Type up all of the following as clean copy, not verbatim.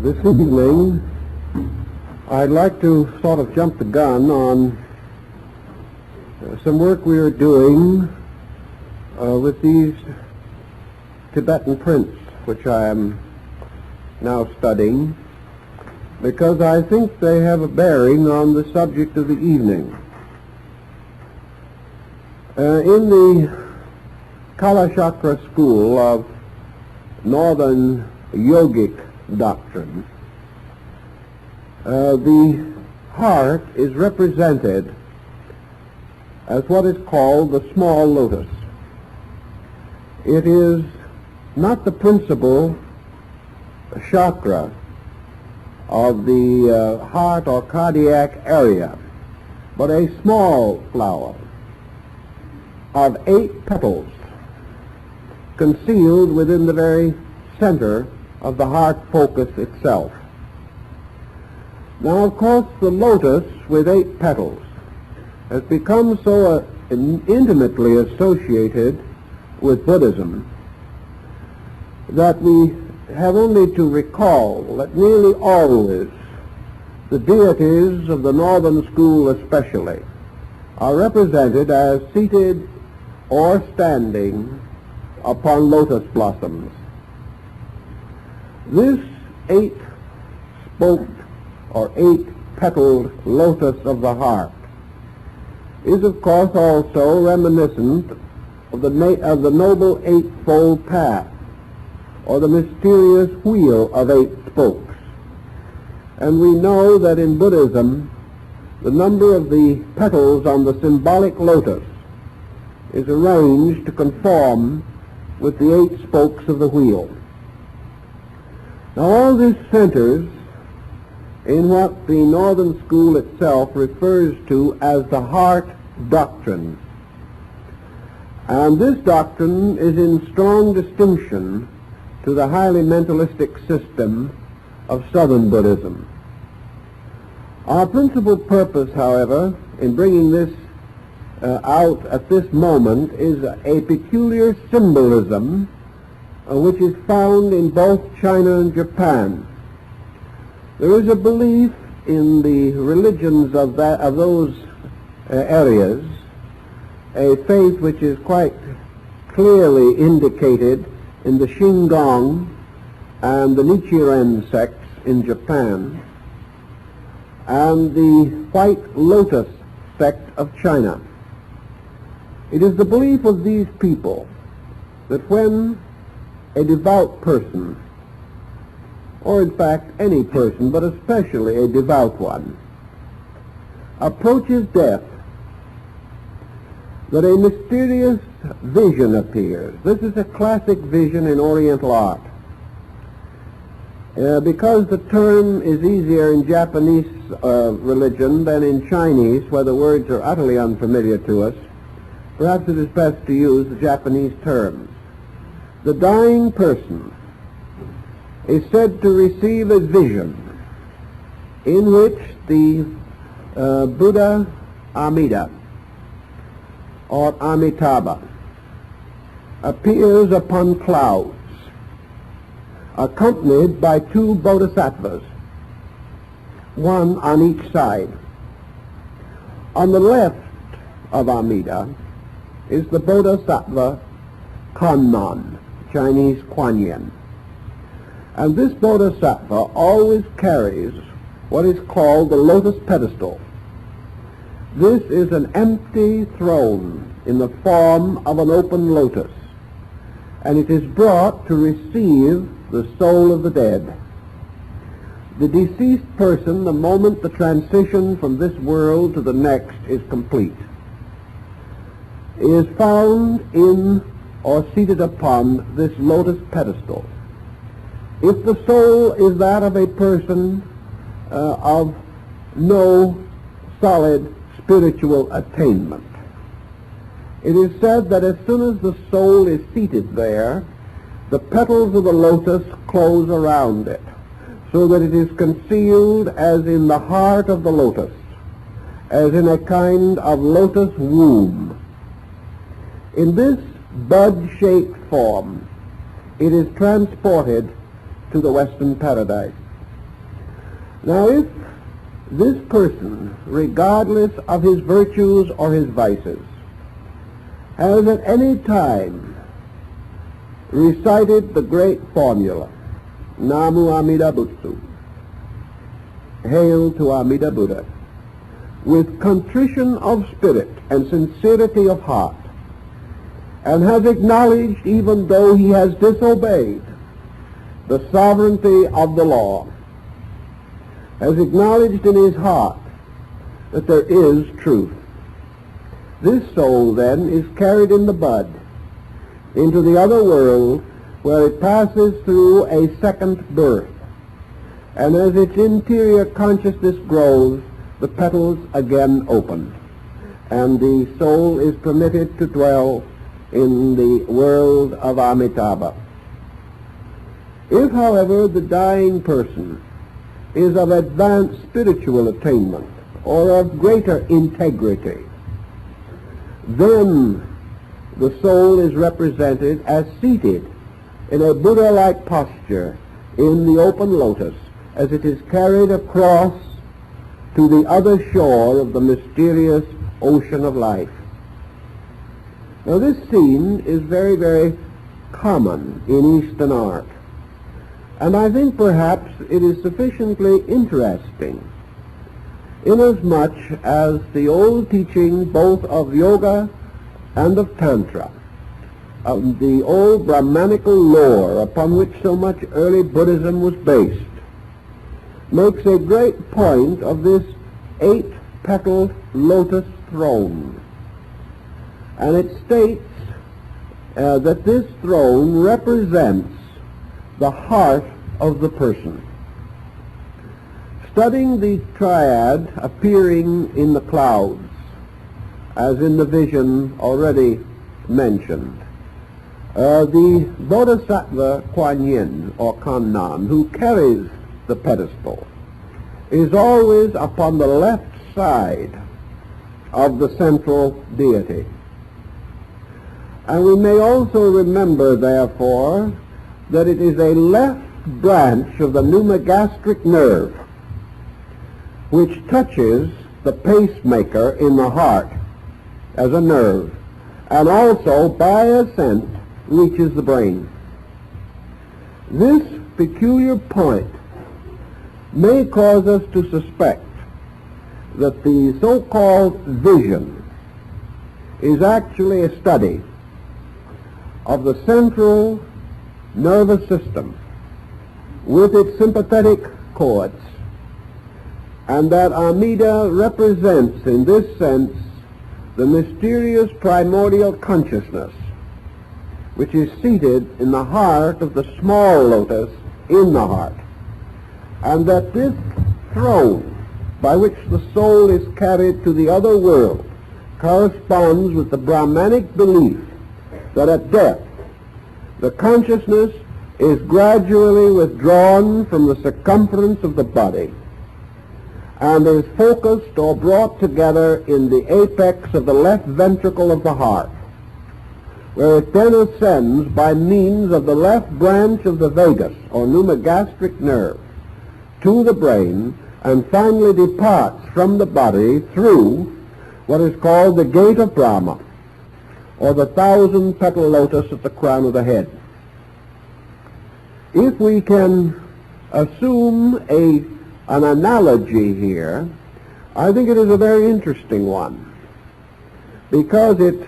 This evening, I'd like to sort of jump the gun on some work we are doing with these Tibetan prints, which I am now studying, because I think they have a bearing on the subject of the evening. In the Kalachakra school of Northern Yogic doctrine, the heart is represented as what is called the small lotus. It is not the principal chakra of the heart or cardiac area, but a small flower of 8 petals concealed within the very center of the heart focus itself. Now, of course, the lotus with 8 petals has become so intimately associated with Buddhism that we have only to recall that nearly always the deities of the Northern school especially are represented as seated or standing upon lotus blossoms. This 8-spoked or 8-petaled lotus of the heart is, of course, also reminiscent of the noble 8-fold path, or the mysterious wheel of 8 spokes. And we know that in Buddhism, the number of the petals on the symbolic lotus is arranged to conform with the 8 spokes of the wheel. Now, all this centers in what the Northern school itself refers to as the heart doctrine. And this doctrine is in strong distinction to the highly mentalistic system of Southern Buddhism. Our principal purpose, however, in bringing this out at this moment is a peculiar symbolism which is found in both China and Japan. There is a belief in the religions of those areas, a faith which is quite clearly indicated in the Shingon and the Nichiren sects in Japan, and the White Lotus sect of China. It is the belief of these people that when a devout person, or in fact any person, but especially a devout one, approaches death, that a mysterious vision appears. This is a classic vision in Oriental art. Because the term is easier in Japanese religion than in Chinese, where the words are utterly unfamiliar to us, perhaps it is best to use the Japanese terms. The dying person is said to receive a vision in which the Buddha Amida, or Amitabha, appears upon clouds, accompanied by 2 bodhisattvas, one on each side. On the left of Amida is the bodhisattva Kannon, Chinese Kuan Yin. And this bodhisattva always carries what is called the lotus pedestal. This is an empty throne in the form of an open lotus, and it is brought to receive the soul of the dead. The deceased person, the moment the transition from this world to the next is complete, is found in or seated upon this lotus pedestal. If the soul is that of a person of no solid spiritual attainment, it is said that as soon as the soul is seated there, the petals of the lotus close around it, so that it is concealed as in the heart of the lotus, as in a kind of lotus womb. In this bud-shaped form, it is transported to the Western paradise. Now, if this person, regardless of his virtues or his vices, has at any time recited the great formula, Namu Amida Butsu, Hail to Amida Buddha, with contrition of spirit and sincerity of heart, and has acknowledged, even though he has disobeyed, the sovereignty of the law, has acknowledged in his heart that there is truth. This soul, then, is carried in the bud into the other world, where it passes through a second birth. And as its interior consciousness grows, the petals again open, and the soul is permitted to dwell in the world of Amitabha. If, however, the dying person is of advanced spiritual attainment or of greater integrity, then the soul is represented as seated in a Buddha-like posture in the open lotus as it is carried across to the other shore of the mysterious ocean of life. Now, this scene is very, very common in Eastern art, and I think perhaps it is sufficiently interesting inasmuch as the old teaching both of yoga and of Tantra, of the old Brahmanical lore upon which so much early Buddhism was based, makes a great point of this 8-petaled lotus throne. And it states that this throne represents the heart of the person. Studying the triad appearing in the clouds, as in the vision already mentioned, the Bodhisattva Kuan Yin, or Kannan, who carries the pedestal, is always upon the left side of the central deity. And we may also remember, therefore, that it is a left branch of the pneumogastric nerve which touches the pacemaker in the heart as a nerve, and also by ascent reaches the brain. This peculiar point may cause us to suspect that the so-called vision is actually a study of the central nervous system with its sympathetic cords, and that Amida represents in this sense the mysterious primordial consciousness which is seated in the heart of the small lotus in the heart, and that this throne by which the soul is carried to the other world corresponds with the Brahmanic belief that at death the consciousness is gradually withdrawn from the circumference of the body and is focused or brought together in the apex of the left ventricle of the heart, where it then ascends by means of the left branch of the vagus, or pneumogastric nerve, to the brain, and finally departs from the body through what is called the gate of Brahma, or the 1,000-petal lotus at the crown of the head. If we can assume an analogy here, I think it is a very interesting one, because it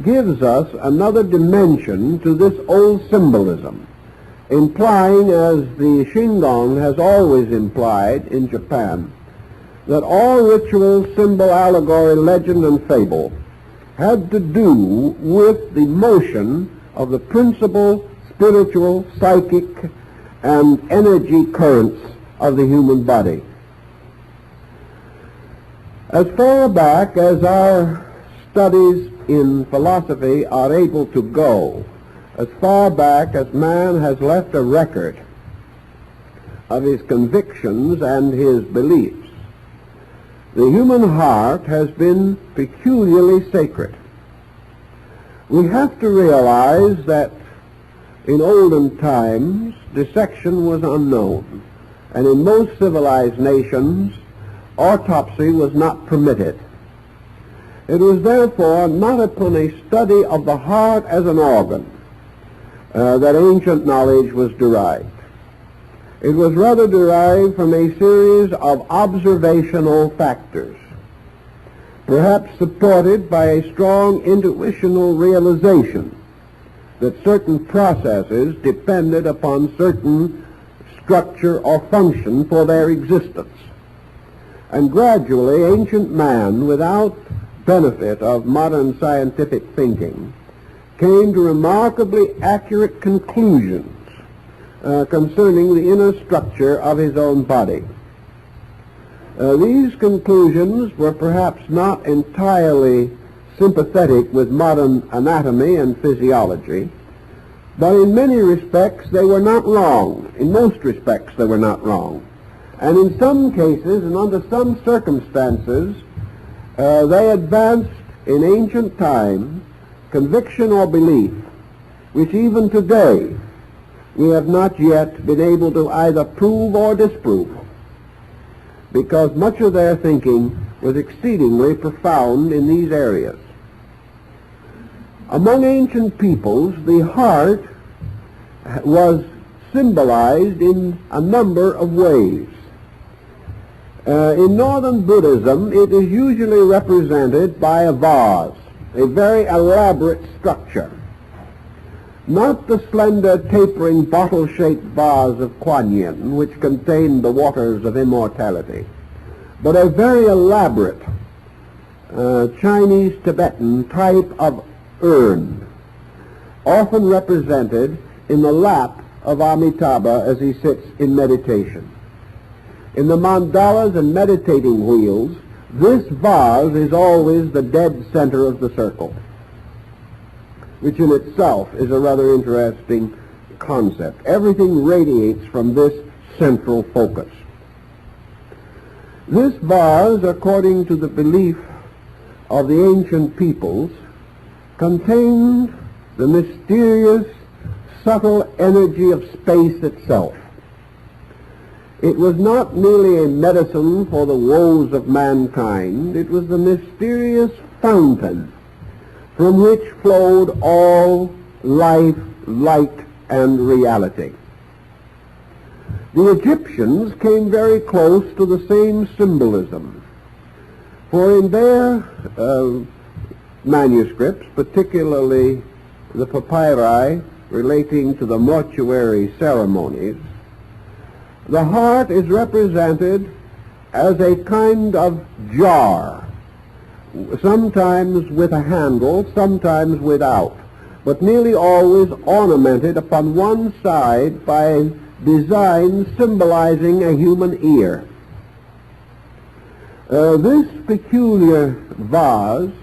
gives us another dimension to this old symbolism, implying, as the Shingon has always implied in Japan, that all ritual, symbol, allegory, legend, and fable had to do with the motion of the principal spiritual, psychic, and energy currents of the human body. As far back as our studies in philosophy are able to go, as far back as man has left a record of his convictions and his beliefs, the human heart has been peculiarly sacred. We have to realize that in olden times dissection was unknown, and in most civilized nations, autopsy was not permitted. It was therefore not upon a study of the heart as an organ that ancient knowledge was derived. It was rather derived from a series of observational factors, perhaps supported by a strong intuitional realization that certain processes depended upon certain structure or function for their existence. And gradually, ancient man, without benefit of modern scientific thinking, came to remarkably accurate conclusions concerning the inner structure of his own body. These conclusions were perhaps not entirely sympathetic with modern anatomy and physiology, but in many respects they were not wrong. In most respects they were not wrong. And in some cases and under some circumstances, they advanced in ancient times conviction or belief, which even today we have not yet been able to either prove or disprove, because much of their thinking was exceedingly profound in these areas. Among ancient peoples, the heart was symbolized in a number of ways. In northern Buddhism, it is usually represented by a vase, a very elaborate structure. Not the slender, tapering, bottle-shaped vase of Kuan Yin, which contained the waters of immortality, but a very elaborate Chinese-Tibetan type of urn, often represented in the lap of Amitabha as he sits in meditation. In the mandalas and meditating wheels, this vase is always the dead center of the circle, which in itself is a rather interesting concept. Everything radiates from this central focus. This vase, according to the belief of the ancient peoples, contained the mysterious, subtle energy of space itself. It was not merely a medicine for the woes of mankind. It was the mysterious fountain from which flowed all life, light, and reality. The Egyptians came very close to the same symbolism, for in their manuscripts, particularly the papyri relating to the mortuary ceremonies, the heart is represented as a kind of jar, sometimes with a handle, sometimes without, but nearly always ornamented upon one side by designs symbolizing a human ear. This peculiar vase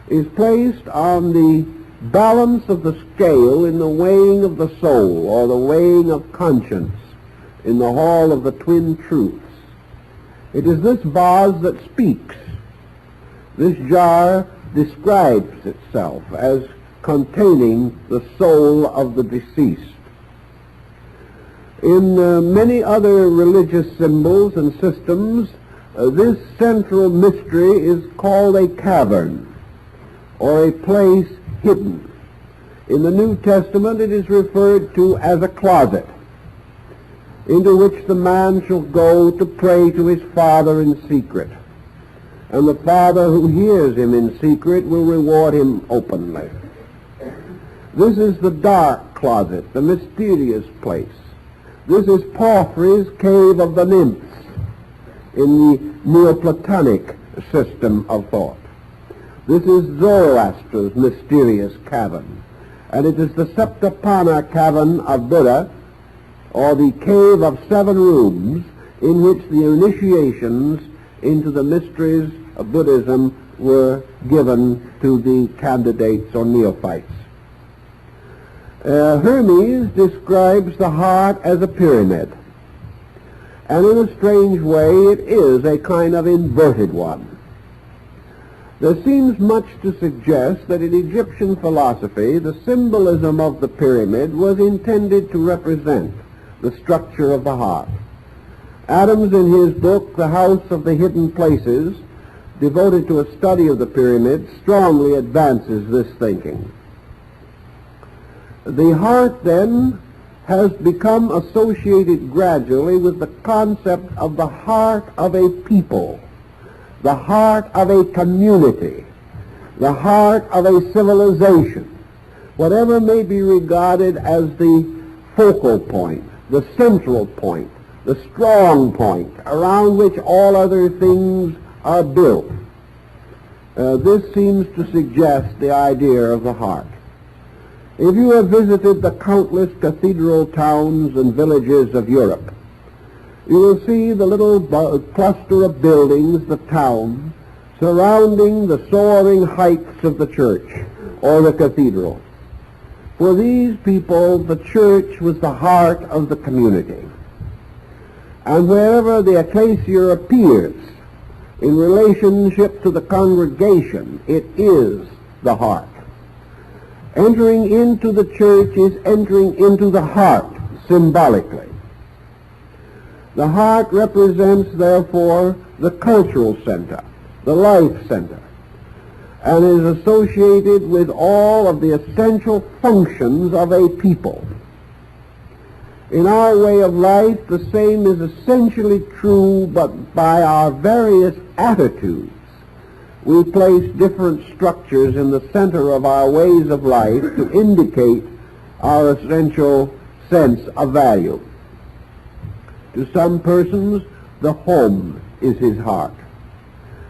is placed on the balance of the scale in the weighing of the soul, or the weighing of conscience, in the hall of the twin truths. It is this vase that speaks. This jar describes itself as containing the soul of the deceased. In many other religious symbols and systems, this central mystery is called a cavern, or a place hidden. In the New Testament, it is referred to as a closet, into which the man shall go to pray to his Father in secret. And the Father who hears him in secret will reward him openly. This is the dark closet, the mysterious place. This is Porphyry's cave of the nymphs in the Neoplatonic system of thought. This is Zoroaster's mysterious cavern. And it is the Saptapana cavern of Buddha, or the cave of 7 rooms, in which the initiations into the mysteries of Buddhism were given to the candidates or neophytes. Hermes describes the heart as a pyramid, and in a strange way it is a kind of inverted one. There seems much to suggest that in Egyptian philosophy the symbolism of the pyramid was intended to represent the structure of the heart, Adams, in his book, The House of the Hidden Places, devoted to a study of the pyramids, strongly advances this thinking. The heart, then, has become associated gradually with the concept of the heart of a people, the heart of a community, the heart of a civilization, whatever may be regarded as the focal point, the central point, the strong point around which all other things are built. This seems to suggest the idea of the heart. If you have visited the countless cathedral towns and villages of Europe, you will see the little cluster of buildings, the town, surrounding the soaring heights of the church or the cathedral. For these people, the church was the heart of the community. And wherever the ecclesia appears in relationship to the congregation, it is the heart. Entering into the church is entering into the heart symbolically. The heart represents, therefore, the cultural center, the life center, and is associated with all of the essential functions of a people. In our way of life, the same is essentially true, but by our various attitudes, we place different structures in the center of our ways of life to indicate our essential sense of value. To some persons, the home is his heart.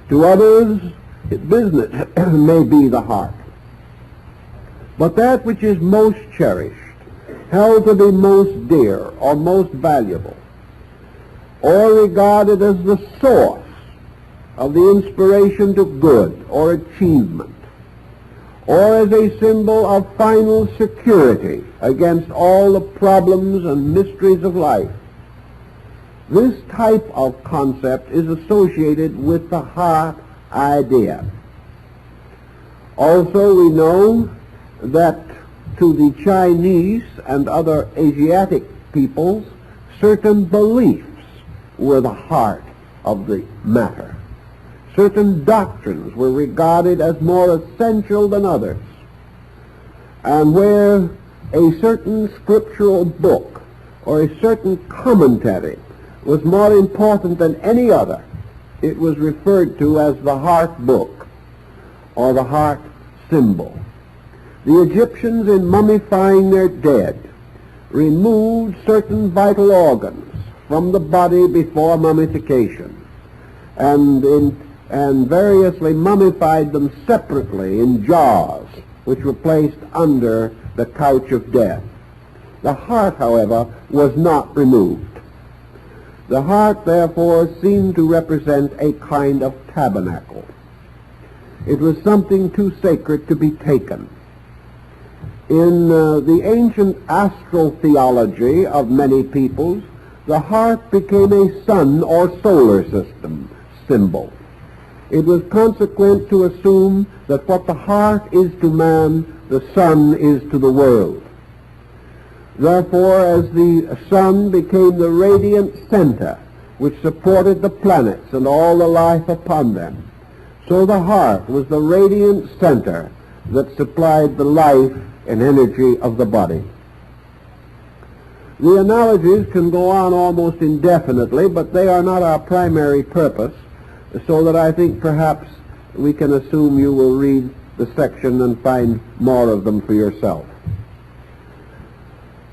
To others, business may be the heart. But that which is most cherished, held to be most dear or most valuable, or regarded as the source of the inspiration to good or achievement, or as a symbol of final security against all the problems and mysteries of life. This type of concept is associated with the heart idea. Also, we know that to the Chinese and other Asiatic peoples, certain beliefs were the heart of the matter. Certain doctrines were regarded as more essential than others. And where a certain scriptural book or a certain commentary was more important than any other, it was referred to as the heart book or the heart symbol. The Egyptians, in mummifying their dead, removed certain vital organs from the body before mummification and variously mummified them separately in jars which were placed under the couch of death. The heart, however, was not removed. The heart, therefore, seemed to represent a kind of tabernacle. It was something too sacred to be taken. In the ancient astral theology of many peoples, the heart became a sun or solar system symbol. It was consequent to assume that what the heart is to man, the sun is to the world. Therefore, as the sun became the radiant center which supported the planets and all the life upon them, so the heart was the radiant center that supplied the life and energy of the body. The analogies can go on almost indefinitely, but they are not our primary purpose, so that I think perhaps we can assume you will read the section and find more of them for yourself.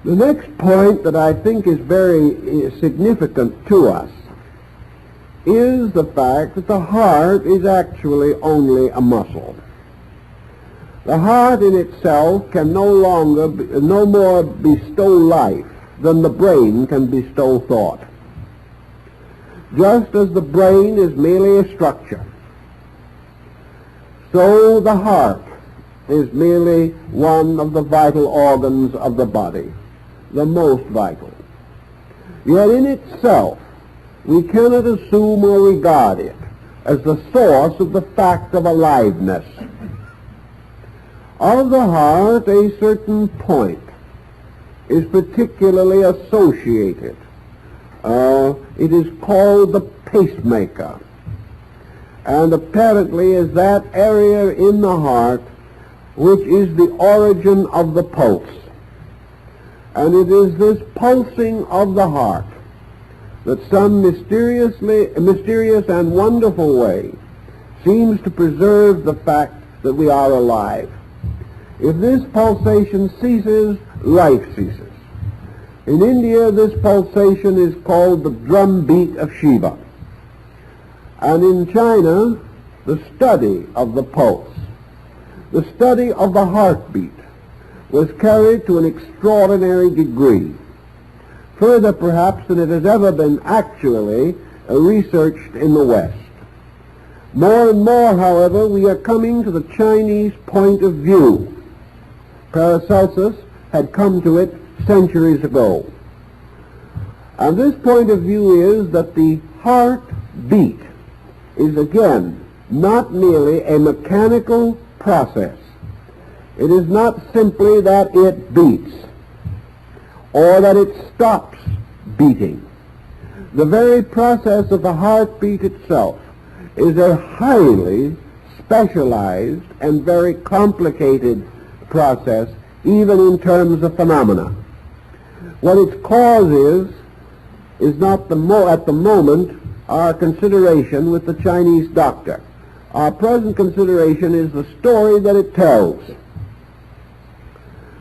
The next point that I think is very significant to us is the fact that the heart is actually only a muscle. The heart in itself can no more bestow life than the brain can bestow thought. Just as the brain is merely a structure, so the heart is merely one of the vital organs of the body, the most vital. Yet in itself, we cannot assume or regard it as the source of the fact of aliveness. Of the heart, a certain point is particularly associated It is called the pacemaker, and apparently is that area in the heart which is the origin of the pulse. And it is this pulsing of the heart that some mysterious and wonderful way seems to preserve the fact that we are alive. If this pulsation ceases, life ceases. In India, this pulsation is called the drum beat of Shiva. And in China, the study of the pulse, the study of the heartbeat, was carried to an extraordinary degree, further perhaps than it has ever been actually researched in the West. More and more, however, we are coming to the Chinese point of view. Paracelsus had come to it centuries ago. And this point of view is that the heartbeat is again not merely a mechanical process. It is not simply that it beats or that it stops beating. The very process of the heartbeat itself is a highly specialized and very complicated process, even in terms of phenomena. What its cause is not at the moment our consideration with the Chinese doctor. Our present consideration is the story that it tells.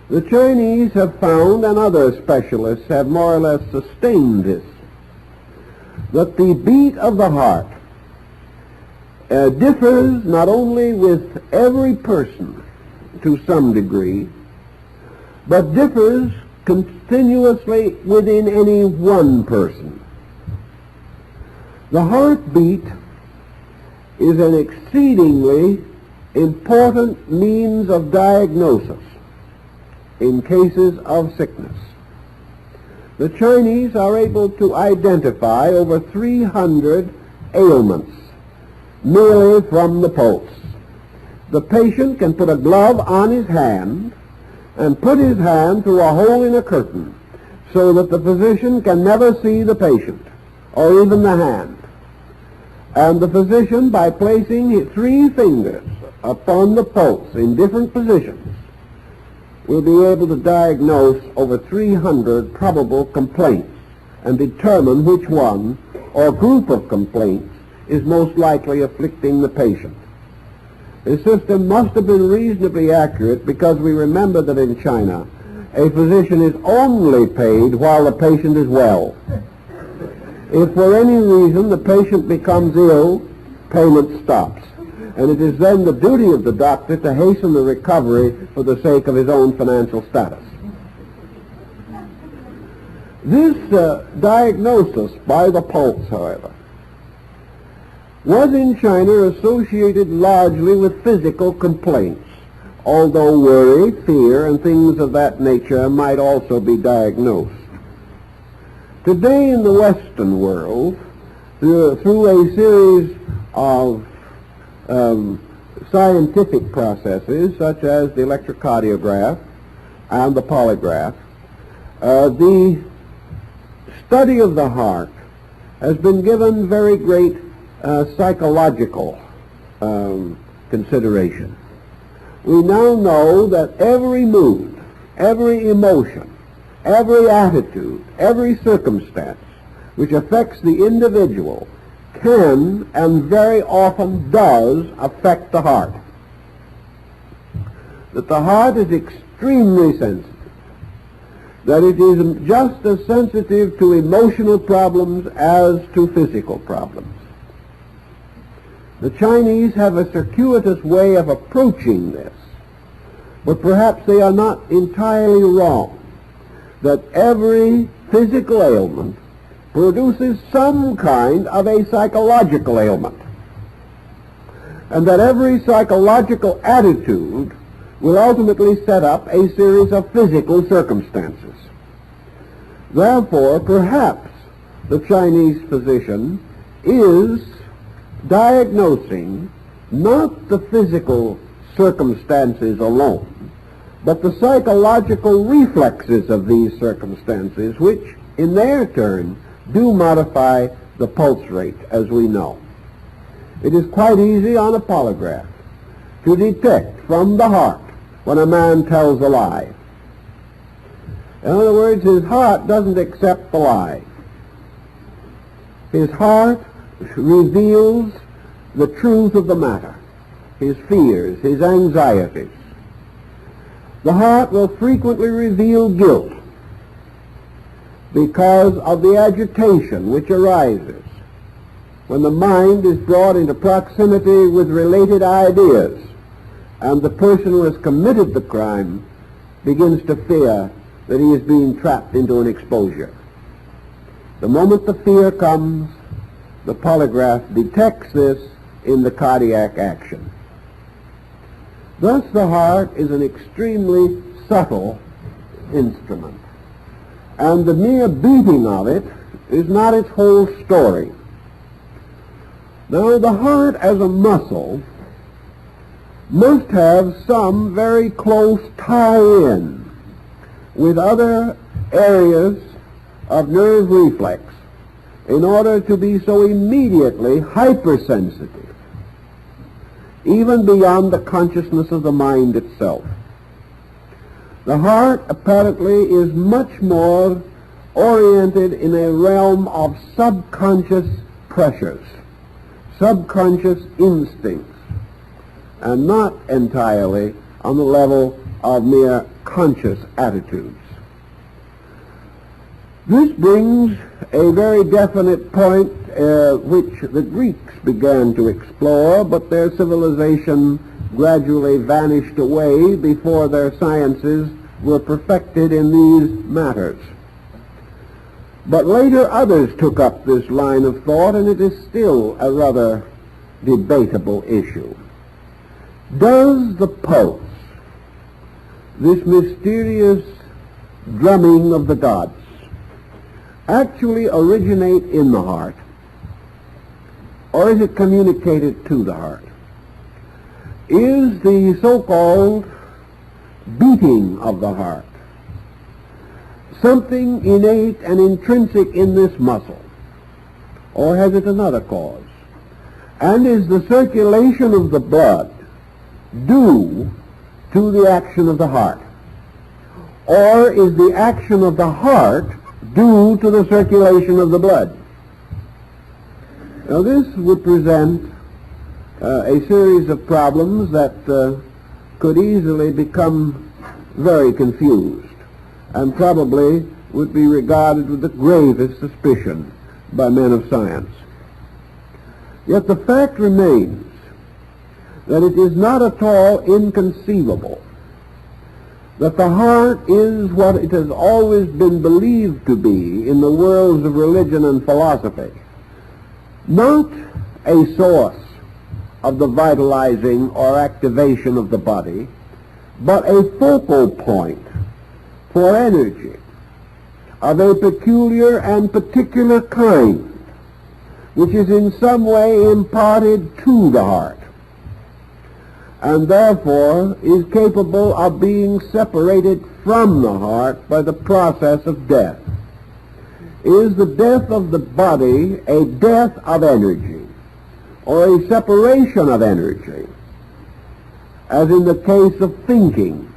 The Chinese have found, and other specialists have more or less sustained this, that the beat of the heart differs not only with every person to some degree, but differs continuously within any one person. The heartbeat is an exceedingly important means of diagnosis in cases of sickness. The Chinese are able to identify over 300 ailments merely from the pulse. The patient can put a glove on his hand and put his hand through a hole in a curtain so that the physician can never see the patient or even the hand. And the physician, by placing his 3 fingers upon the pulse in different positions, will be able to diagnose over 300 probable complaints and determine which one or group of complaints is most likely afflicting the patient. The system must have been reasonably accurate because we remember that in China, a physician is only paid while the patient is well. If for any reason the patient becomes ill, payment stops. And it is then the duty of the doctor to hasten the recovery for the sake of his own financial status. This diagnosis by the pulse, however, was in China associated largely with physical complaints, although worry, fear, and things of that nature might also be diagnosed. Today in the Western world, through a series of scientific processes such as the electrocardiograph and the polygraph, the study of the heart has been given very great psychological consideration. We now know that every mood, every emotion, every attitude, every circumstance which affects the individual can and very often does affect the heart. That the heart is extremely sensitive. That it is just as sensitive to emotional problems as to physical problems. The Chinese have a circuitous way of approaching this, but perhaps they are not entirely wrong, that every physical ailment produces some kind of a psychological ailment, and that every psychological attitude will ultimately set up a series of physical circumstances. Therefore, perhaps the Chinese physician is diagnosing not the physical circumstances alone, but the psychological reflexes of these circumstances, which, in their turn, do modify the pulse rate, as we know. It is quite easy on a polygraph to detect from the heart when a man tells a lie. In other words, his heart doesn't accept the lie. His heart reveals the truth of the matter, his fears, his anxieties. The heart will frequently reveal guilt because of the agitation which arises when the mind is brought into proximity with related ideas and the person who has committed the crime begins to fear that he is being trapped into an exposure. The moment the fear comes, the polygraph detects this in the cardiac action. Thus the heart is an extremely subtle instrument, and the mere beating of it is not its whole story. Now, the heart as a muscle must have some very close tie-in with other areas of nerve reflex in order to be so immediately hypersensitive, even beyond the consciousness of the mind itself. The heart apparently is much more oriented in a realm of subconscious pressures, subconscious instincts, and not entirely on the level of mere conscious attitudes. This brings a very definite point which the Greeks began to explore, but their civilization gradually vanished away before their sciences were perfected in these matters. But later others took up this line of thought, and it is still a rather debatable issue. Does the pulse, this mysterious drumming of the gods, actually originate in the heart, or is it communicated to the heart? Is the so-called beating of the heart something innate and intrinsic in this muscle, or has it another cause? And is the circulation of the blood due to the action of the heart, or is the action of the heart due to the circulation of the blood? Now, this would present a series of problems that could easily become very confused and probably would be regarded with the gravest suspicion by men of science. Yet the fact remains that it is not at all inconceivable that the heart is what it has always been believed to be in the worlds of religion and philosophy, not a source of the vitalizing or activation of the body, but a focal point for energy of a peculiar and particular kind, which is in some way imparted to the heart, and therefore is capable of being separated from the heart by the process of death. Is the death of the body a death of energy, or a separation of energy, as in the case of thinking,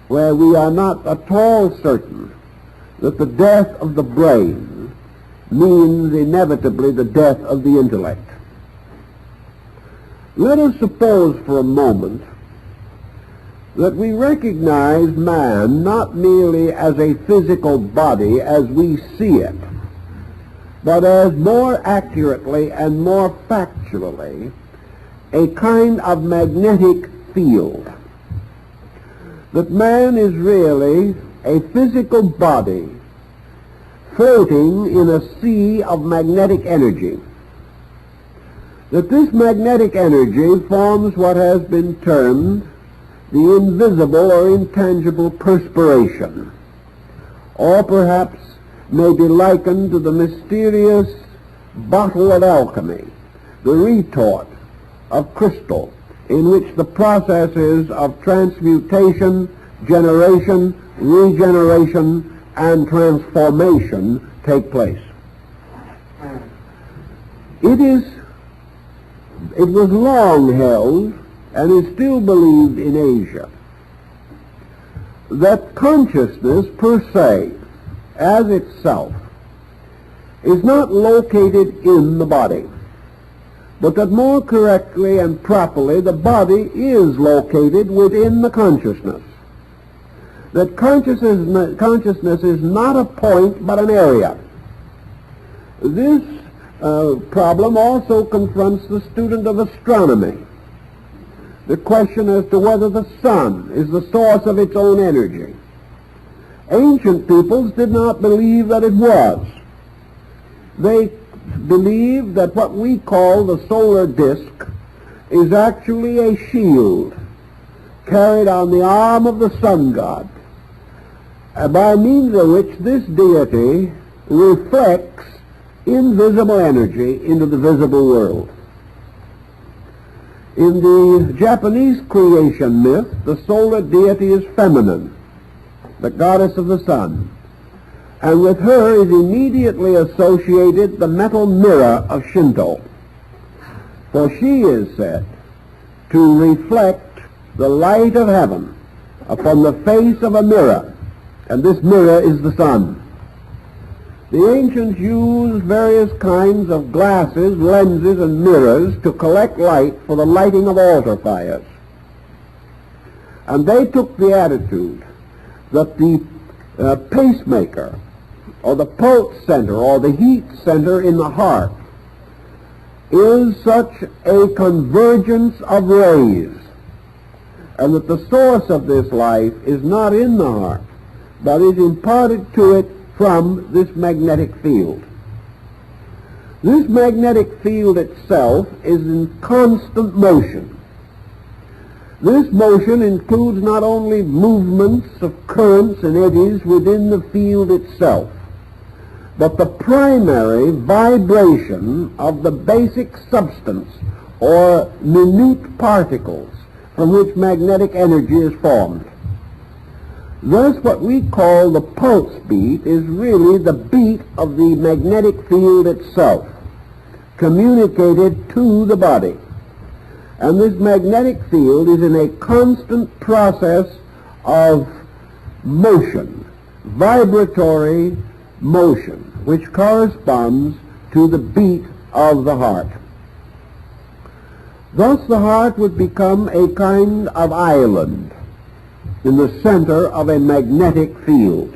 where we are not at all certain that the death of the brain means inevitably the death of the intellect? Let us suppose for a moment that we recognize man not merely as a physical body as we see it, but as more accurately and more factually a kind of magnetic field. That man is really a physical body floating in a sea of magnetic energy. That this magnetic energy forms what has been termed the invisible or intangible perspiration, or perhaps may be likened to the mysterious bottle of alchemy, the retort of crystal, in which the processes of transmutation, generation, regeneration, and transformation take place. It was long held, and is still believed in Asia, that consciousness per se, as itself, is not located in the body, but that more correctly and properly the body is located within the consciousness. That consciousness is not a point but an area. This problem also confronts the student of astronomy. The question as to whether the sun is the source of its own energy. Ancient peoples did not believe that it was. They believed that what we call the solar disk is actually a shield carried on the arm of the sun god, by means of which this deity reflects invisible energy into the visible world. In the Japanese creation myth, the solar deity is feminine, the goddess of the sun, and with her is immediately associated the metal mirror of Shinto, for she is said to reflect the light of heaven upon the face of a mirror, and this mirror is the sun. The ancients used various kinds of glasses, lenses, and mirrors to collect light for the lighting of altar fires. And they took the attitude that the pacemaker, or the pulse center, or the heat center in the heart, is such a convergence of rays, and that the source of this life is not in the heart, but is imparted to it from this magnetic field. This magnetic field itself is in constant motion. This motion includes not only movements of currents and eddies within the field itself, but the primary vibration of the basic substance or minute particles from which magnetic energy is formed. Thus, what we call the pulse beat is really the beat of the magnetic field itself, communicated to the body. And this magnetic field is in a constant process of motion, vibratory motion, which corresponds to the beat of the heart. Thus, the heart would become a kind of island in the center of a magnetic field.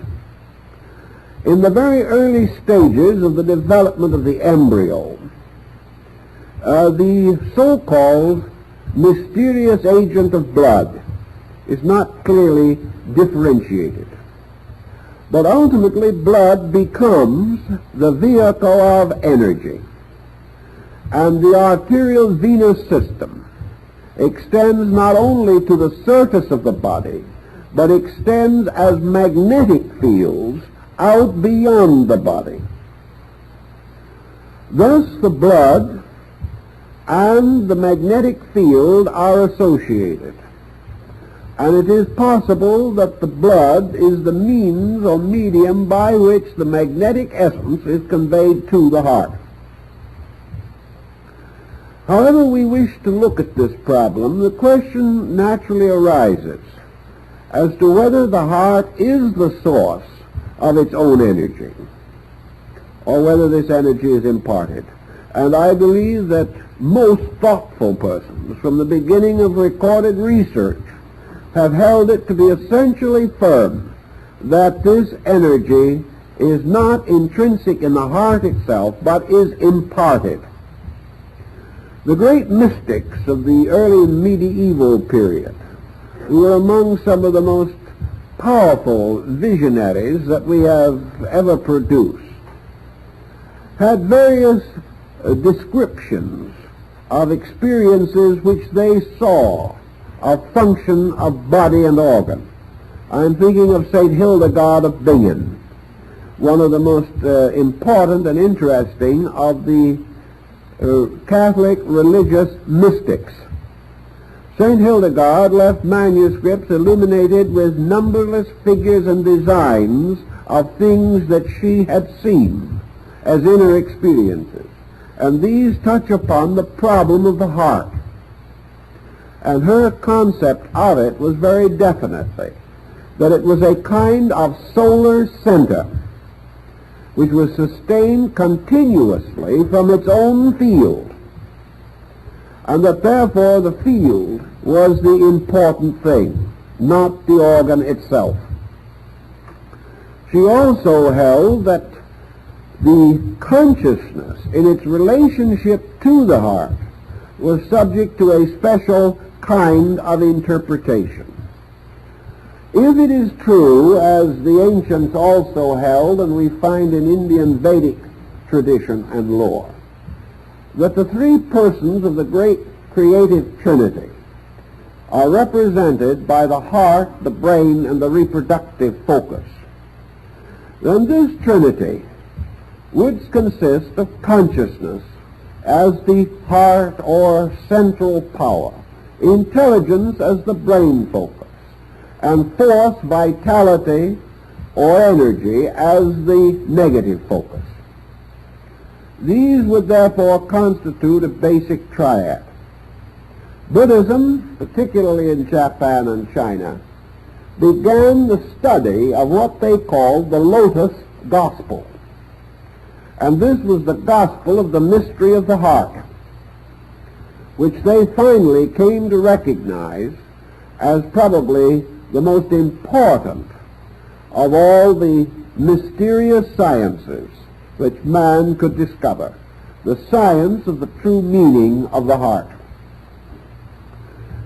In the very early stages of the development of the embryo, the so-called mysterious agent of blood is not clearly differentiated. But ultimately, blood becomes the vehicle of energy, and the arterial venous system extends not only to the surface of the body, but extends as magnetic fields out beyond the body. Thus the blood and the magnetic field are associated, and it is possible that the blood is the means or medium by which the magnetic essence is conveyed to the heart. However we wish to look at this problem, the question naturally arises as to whether the heart is the source of its own energy, or whether this energy is imparted. And I believe that most thoughtful persons, from the beginning of recorded research, have held it to be essentially firm that this energy is not intrinsic in the heart itself, but is imparted. The great mystics of the early medieval period, who were among some of the most powerful visionaries that we have ever produced, had various descriptions of experiences which they saw of function of body and organ. I'm thinking of St. Hildegard of Bingen, one of the most important and interesting of the Catholic religious mystics. St. Hildegard left manuscripts illuminated with numberless figures and designs of things that she had seen as inner experiences. And these touch upon the problem of the heart. And her concept of it was very definitely that it was a kind of solar center which was sustained continuously from its own field, and that therefore the field was the important thing, not the organ itself. She also held that the consciousness in its relationship to the heart was subject to a special kind of interpretation. If it is true, as the ancients also held, and we find in Indian Vedic tradition and lore, that the three persons of the great creative Trinity are represented by the heart, the brain, and the reproductive focus, then this Trinity would consist of consciousness as the heart or central power, intelligence as the brain focus, and force, vitality, or energy as the negative focus. These would therefore constitute a basic triad. Buddhism, particularly in Japan and China, began the study of what they called the Lotus Gospel. And this was the gospel of the mystery of the heart, which they finally came to recognize as probably the most important of all the mysterious sciences which man could discover, the science of the true meaning of the heart.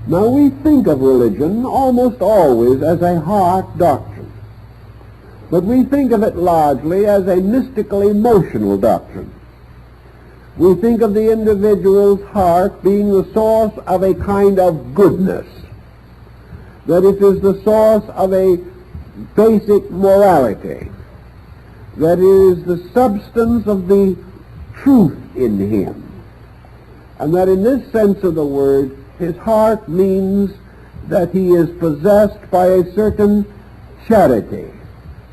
Now we think of religion almost always as a heart doctrine, but we think of it largely as a mystical emotional doctrine. We think of the individual's heart being the source of a kind of goodness, that it is the source of a basic morality, that it is the substance of the truth in him, and that in this sense of the word, his heart means that he is possessed by a certain charity.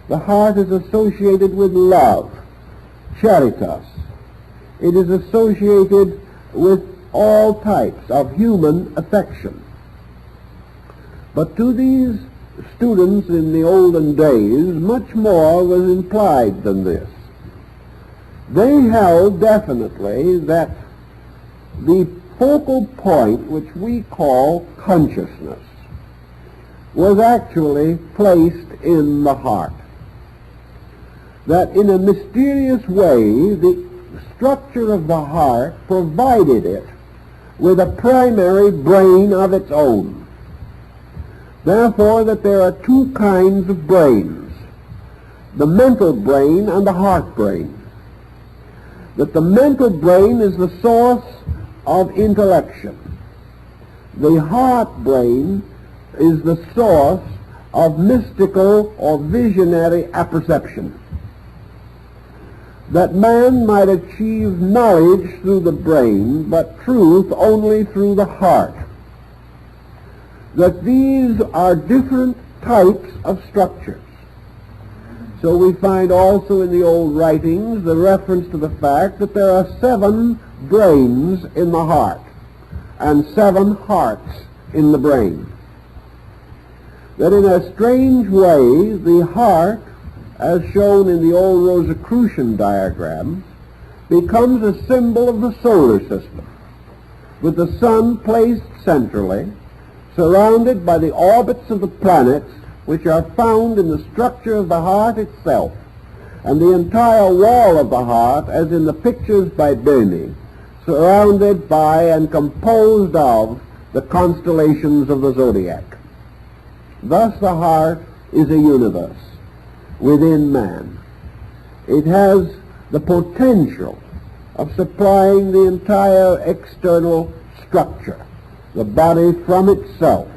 The heart is associated with love, charitas. It is associated with all types of human affection. But to these students in the olden days, much more was implied than this. They held definitely that the focal point, which we call consciousness, was actually placed in the heart. That in a mysterious way, the structure of the heart provided it with a primary brain of its own. Therefore, that there are two kinds of brains, the mental brain and the heart brain. That the mental brain is the source of intellection. The heart brain is the source of mystical or visionary apperception. That man might achieve knowledge through the brain, but truth only through the heart. That these are different types of structures. So we find also in the old writings the reference to the fact that there are 7 brains in the heart and 7 hearts in the brain. That in a strange way, the heart, as shown in the old Rosicrucian diagrams, becomes a symbol of the solar system, with the sun placed centrally, surrounded by the orbits of the planets, which are found in the structure of the heart itself, and the entire wall of the heart, as in the pictures by Bernini, surrounded by and composed of the constellations of the zodiac. Thus the heart is a universe within man. It has the potential of supplying the entire external structure, the body from itself,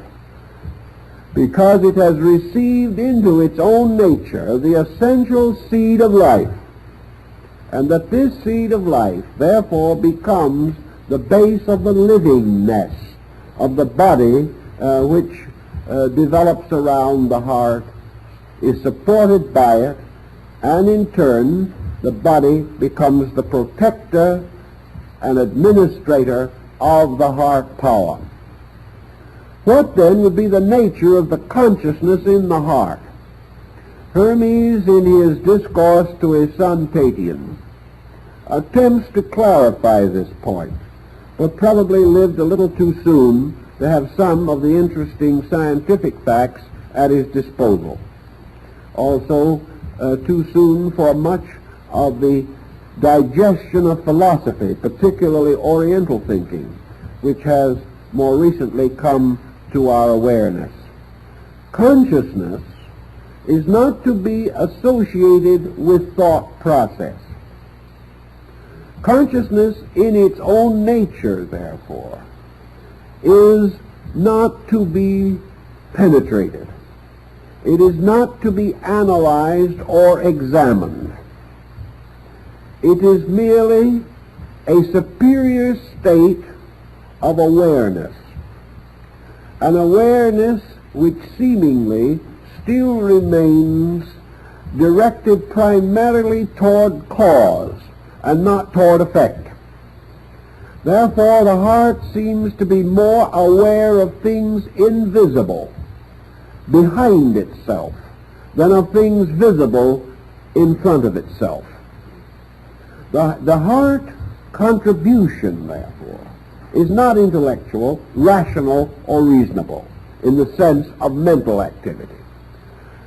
because it has received into its own nature the essential seed of life, and that this seed of life therefore becomes the base of the livingness of the body which develops around the heart, is supported by it, and in turn the body becomes the protector and administrator of the heart power. What then would be the nature of the consciousness in the heart? Hermes, in his discourse to his son Tatian, attempts to clarify this point, but probably lived a little too soon to have some of the interesting scientific facts at his disposal. Also, too soon for much of the digestion of philosophy, particularly Oriental thinking, which has more recently come to our awareness. Consciousness is not to be associated with thought process. Consciousness in its own nature, therefore, is not to be penetrated. It is not to be analyzed or examined. It is merely a superior state of awareness, an awareness which seemingly still remains directed primarily toward cause and not toward effect. Therefore, the heart seems to be more aware of things invisible behind itself than of things visible in front of itself. The heart contribution, therefore, is not intellectual, rational, or reasonable in the sense of mental activity.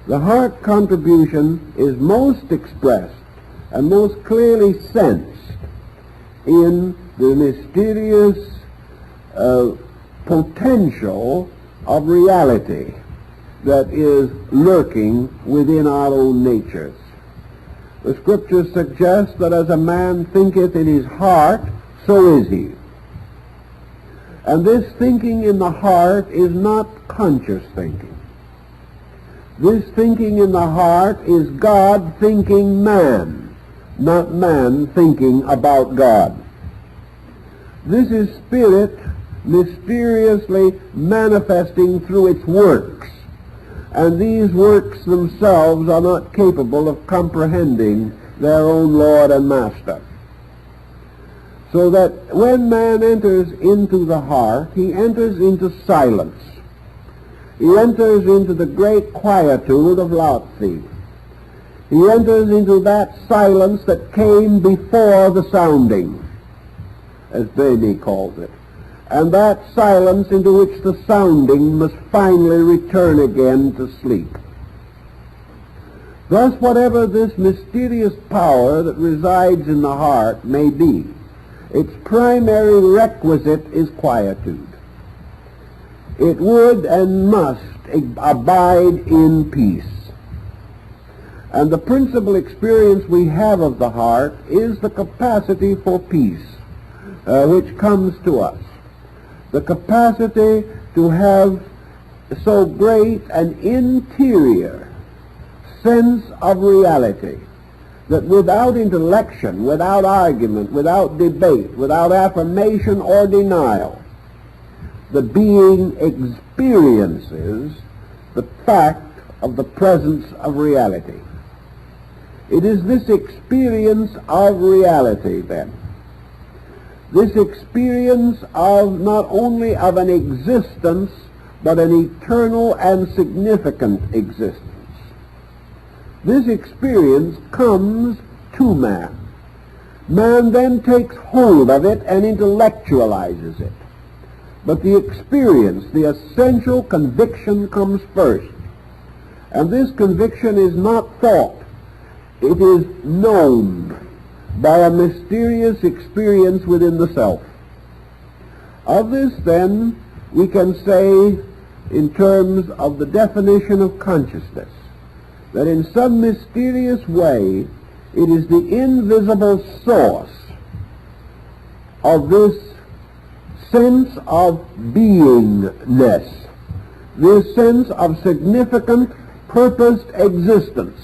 The heart contribution is most expressed and most clearly sensed in the mysterious potential of reality that is lurking within our own natures. The Scriptures suggest that as a man thinketh in his heart, so is he. And this thinking in the heart is not conscious thinking. This thinking in the heart is God thinking man, not man thinking about God. This is spirit mysteriously manifesting through its works, and these works themselves are not capable of comprehending their own Lord and Master. So that when man enters into the heart, he enters into silence. He enters into the great quietude of Lao Tzu. He enters into that silence that came before the sounding, as Bede calls it, and that silence into which the sounding must finally return again to sleep. Thus, whatever this mysterious power that resides in the heart may be, its primary requisite is quietude. It would and must abide in peace. And the principal experience we have of the heart is the capacity for peace, which comes to us. The capacity to have so great an interior sense of reality that without intellection, without argument, without debate, without affirmation or denial, the being experiences the fact of the presence of reality. It is this experience of reality, then, this experience of not only of an existence, but an eternal and significant existence. This experience comes to man. Man then takes hold of it and intellectualizes it. But the experience, the essential conviction comes first. And this conviction is not thought. It is known by a mysterious experience within the self. Of this, then, we can say, in terms of the definition of consciousness, that in some mysterious way it is the invisible source of this sense of beingness, this sense of significant, purposed existence,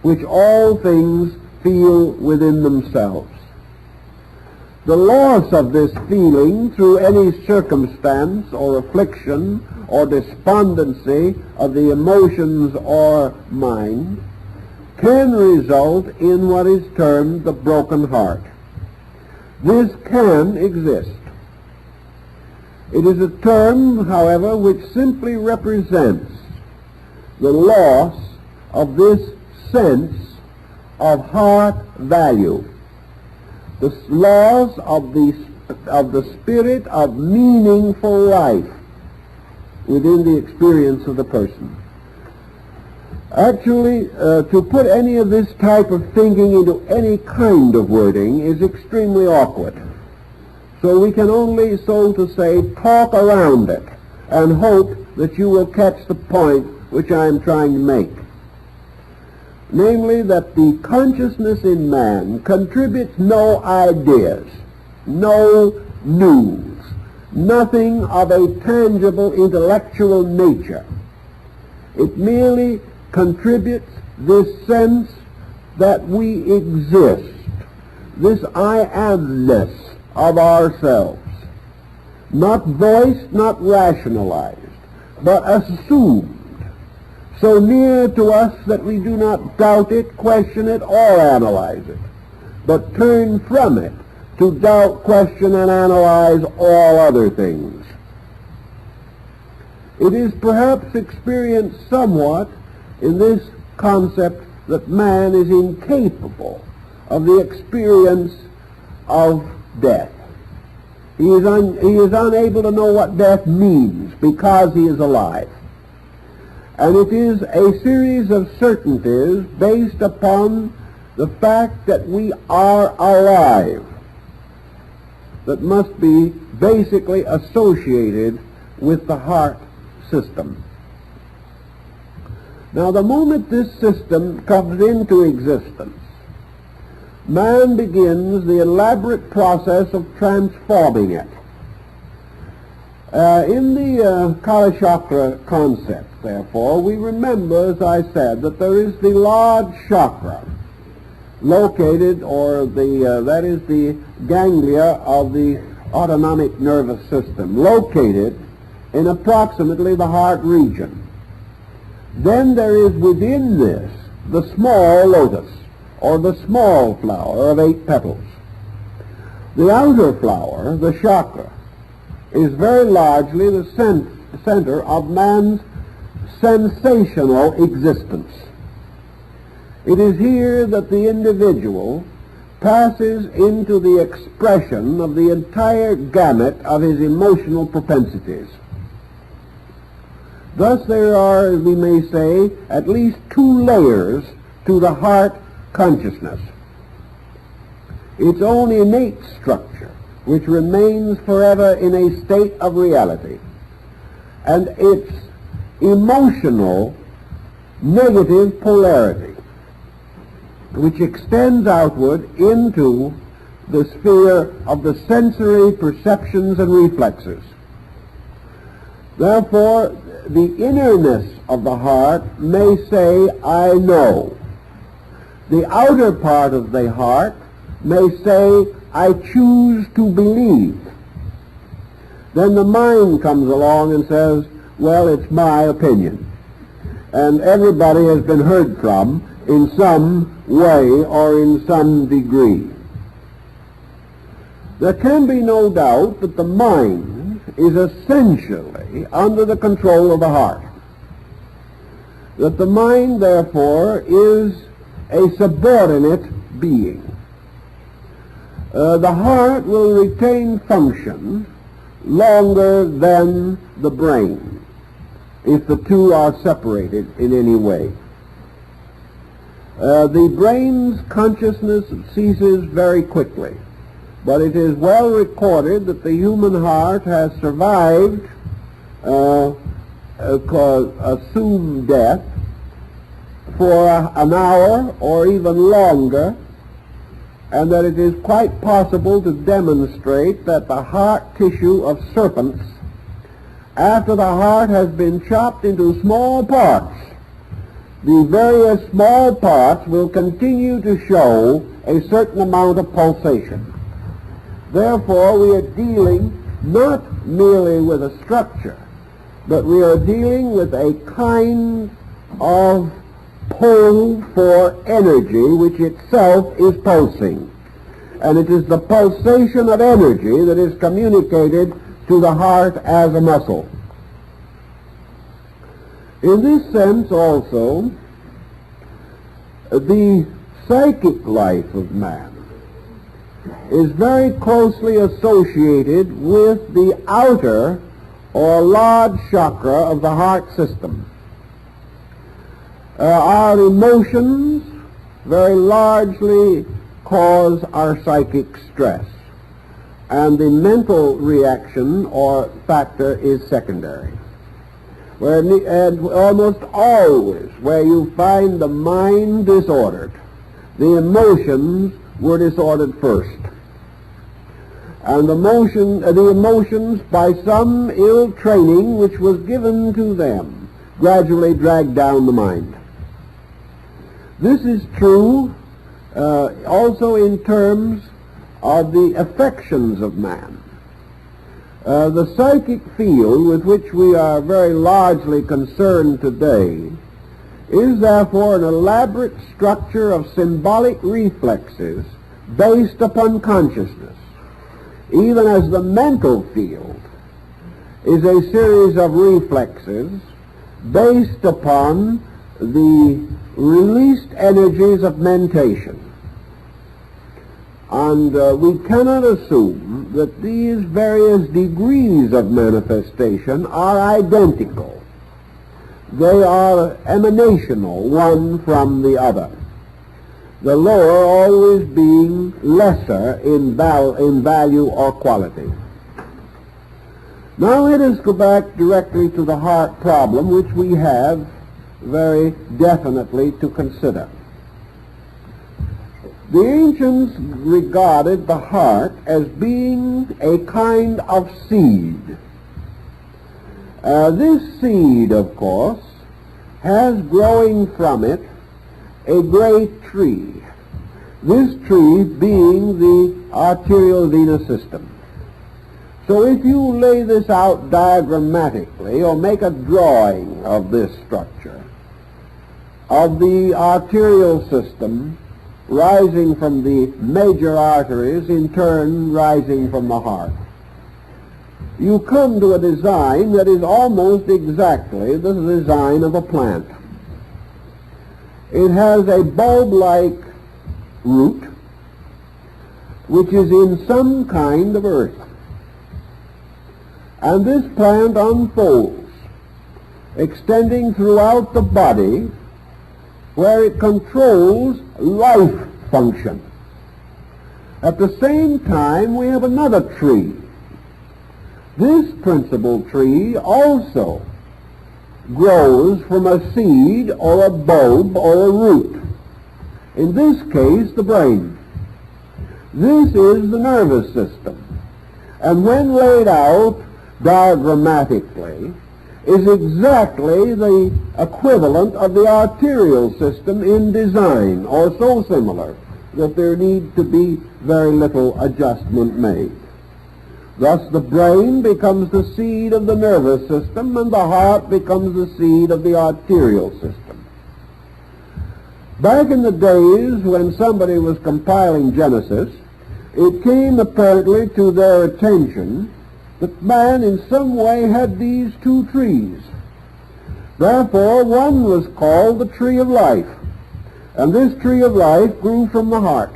which all things feel within themselves. The loss of this feeling through any circumstance or affliction or despondency of the emotions or mind can result in what is termed the broken heart. This can exist. It is a term, however, which simply represents the loss of this sense of heart value, the loss of the spirit of meaningful life within the experience of the person. Actually, to put any of this type of thinking into any kind of wording is extremely awkward. So we can only, so to say, talk around it and hope that you will catch the point which I am trying to make. Namely, that the consciousness in man contributes no ideas, no news, nothing of a tangible intellectual nature. It merely contributes this sense that we exist, this I amness of ourselves, not voiced, not rationalized, but assumed, so near to us that we do not doubt it, question it, or analyze it, but turn from it to doubt, question, and analyze all other things. It is perhaps experienced somewhat in this concept that man is incapable of the experience of death. He is unable to know what death means because he is alive. And it is a series of certainties based upon the fact that we are alive that must be basically associated with the heart system. Now, the moment this system comes into existence, man begins the elaborate process of transforming it. In the Kala Chakra concept, therefore, we remember, as I said, that there is the large chakra located, or that is the ganglia of the autonomic nervous system, located in approximately the heart region. Then there is within this the small lotus, or the small flower of 8 petals. The outer flower, the chakra, is very largely the center of man's sensational existence. It is here that the individual passes into the expression of the entire gamut of his emotional propensities. Thus there are, we may say, at least 2 layers to the heart consciousness. Its own innate structure, which remains forever in a state of reality, and its emotional negative polarity, which extends outward into the sphere of the sensory perceptions and reflexes. Therefore, the innerness of the heart may say, I know. The outer part of the heart may say, I choose to believe. Then the mind comes along and says, well, it's my opinion. And everybody has been heard from in some way or in some degree. There can be no doubt that the mind is essentially under the control of the heart. That the mind, therefore, is a subordinate being. The heart will retain function longer than the brain if the two are separated in any way. The brain's consciousness ceases very quickly, but it is well recorded that the human heart has survived assumed death for an hour or even longer, and that it is quite possible to demonstrate that the heart tissue of serpents, after the heart has been chopped into small parts, the various small parts will continue to show a certain amount of pulsation. Therefore, we are dealing not merely with a structure, but we are dealing with a kind of pull for energy which itself is pulsing. And it is the pulsation of energy that is communicated to the heart as a muscle. In this sense also, the psychic life of man is very closely associated with the outer or large chakra of the heart system. Our emotions very largely cause our psychic stress, and the mental reaction or factor is secondary. And almost always where you find the mind disordered, the emotions were disordered first. And the emotions, by some ill training which was given to them, gradually dragged down the mind. This is true also in terms of the affections of man. The psychic field with which we are very largely concerned today is therefore an elaborate structure of symbolic reflexes based upon consciousness, even as the mental field is a series of reflexes based upon the released energies of mentation. And we cannot assume that these various degrees of manifestation are identical. They are emanational, one from the other, the lower always being lesser in value or quality. Now let us go back directly to the heart problem, which we have very definitely to consider. The ancients regarded the heart as being a kind of seed. This seed, of course, has growing from it a great tree, this tree being the arterial venous system. So if you lay this out diagrammatically, or make a drawing of this structure, of the arterial system rising from the major arteries, in turn rising from the heart, you come to a design that is almost exactly the design of a plant. It has a bulb-like root which is in some kind of earth. And this plant unfolds, extending throughout the body, where it controls life function. At the same time, we have another tree. This principal tree also grows from a seed or a bulb or a root. In this case, the brain. This is the nervous system. And when laid out diagrammatically, is exactly the equivalent of the arterial system in design, or so similar that there need to be very little adjustment made. Thus the brain becomes the seed of the nervous system, and the heart becomes the seed of the arterial system. Back in the days when somebody was compiling Genesis, it came apparently to their attention that man in some way had these two trees. Therefore, one was called the tree of life, and this tree of life grew from the heart.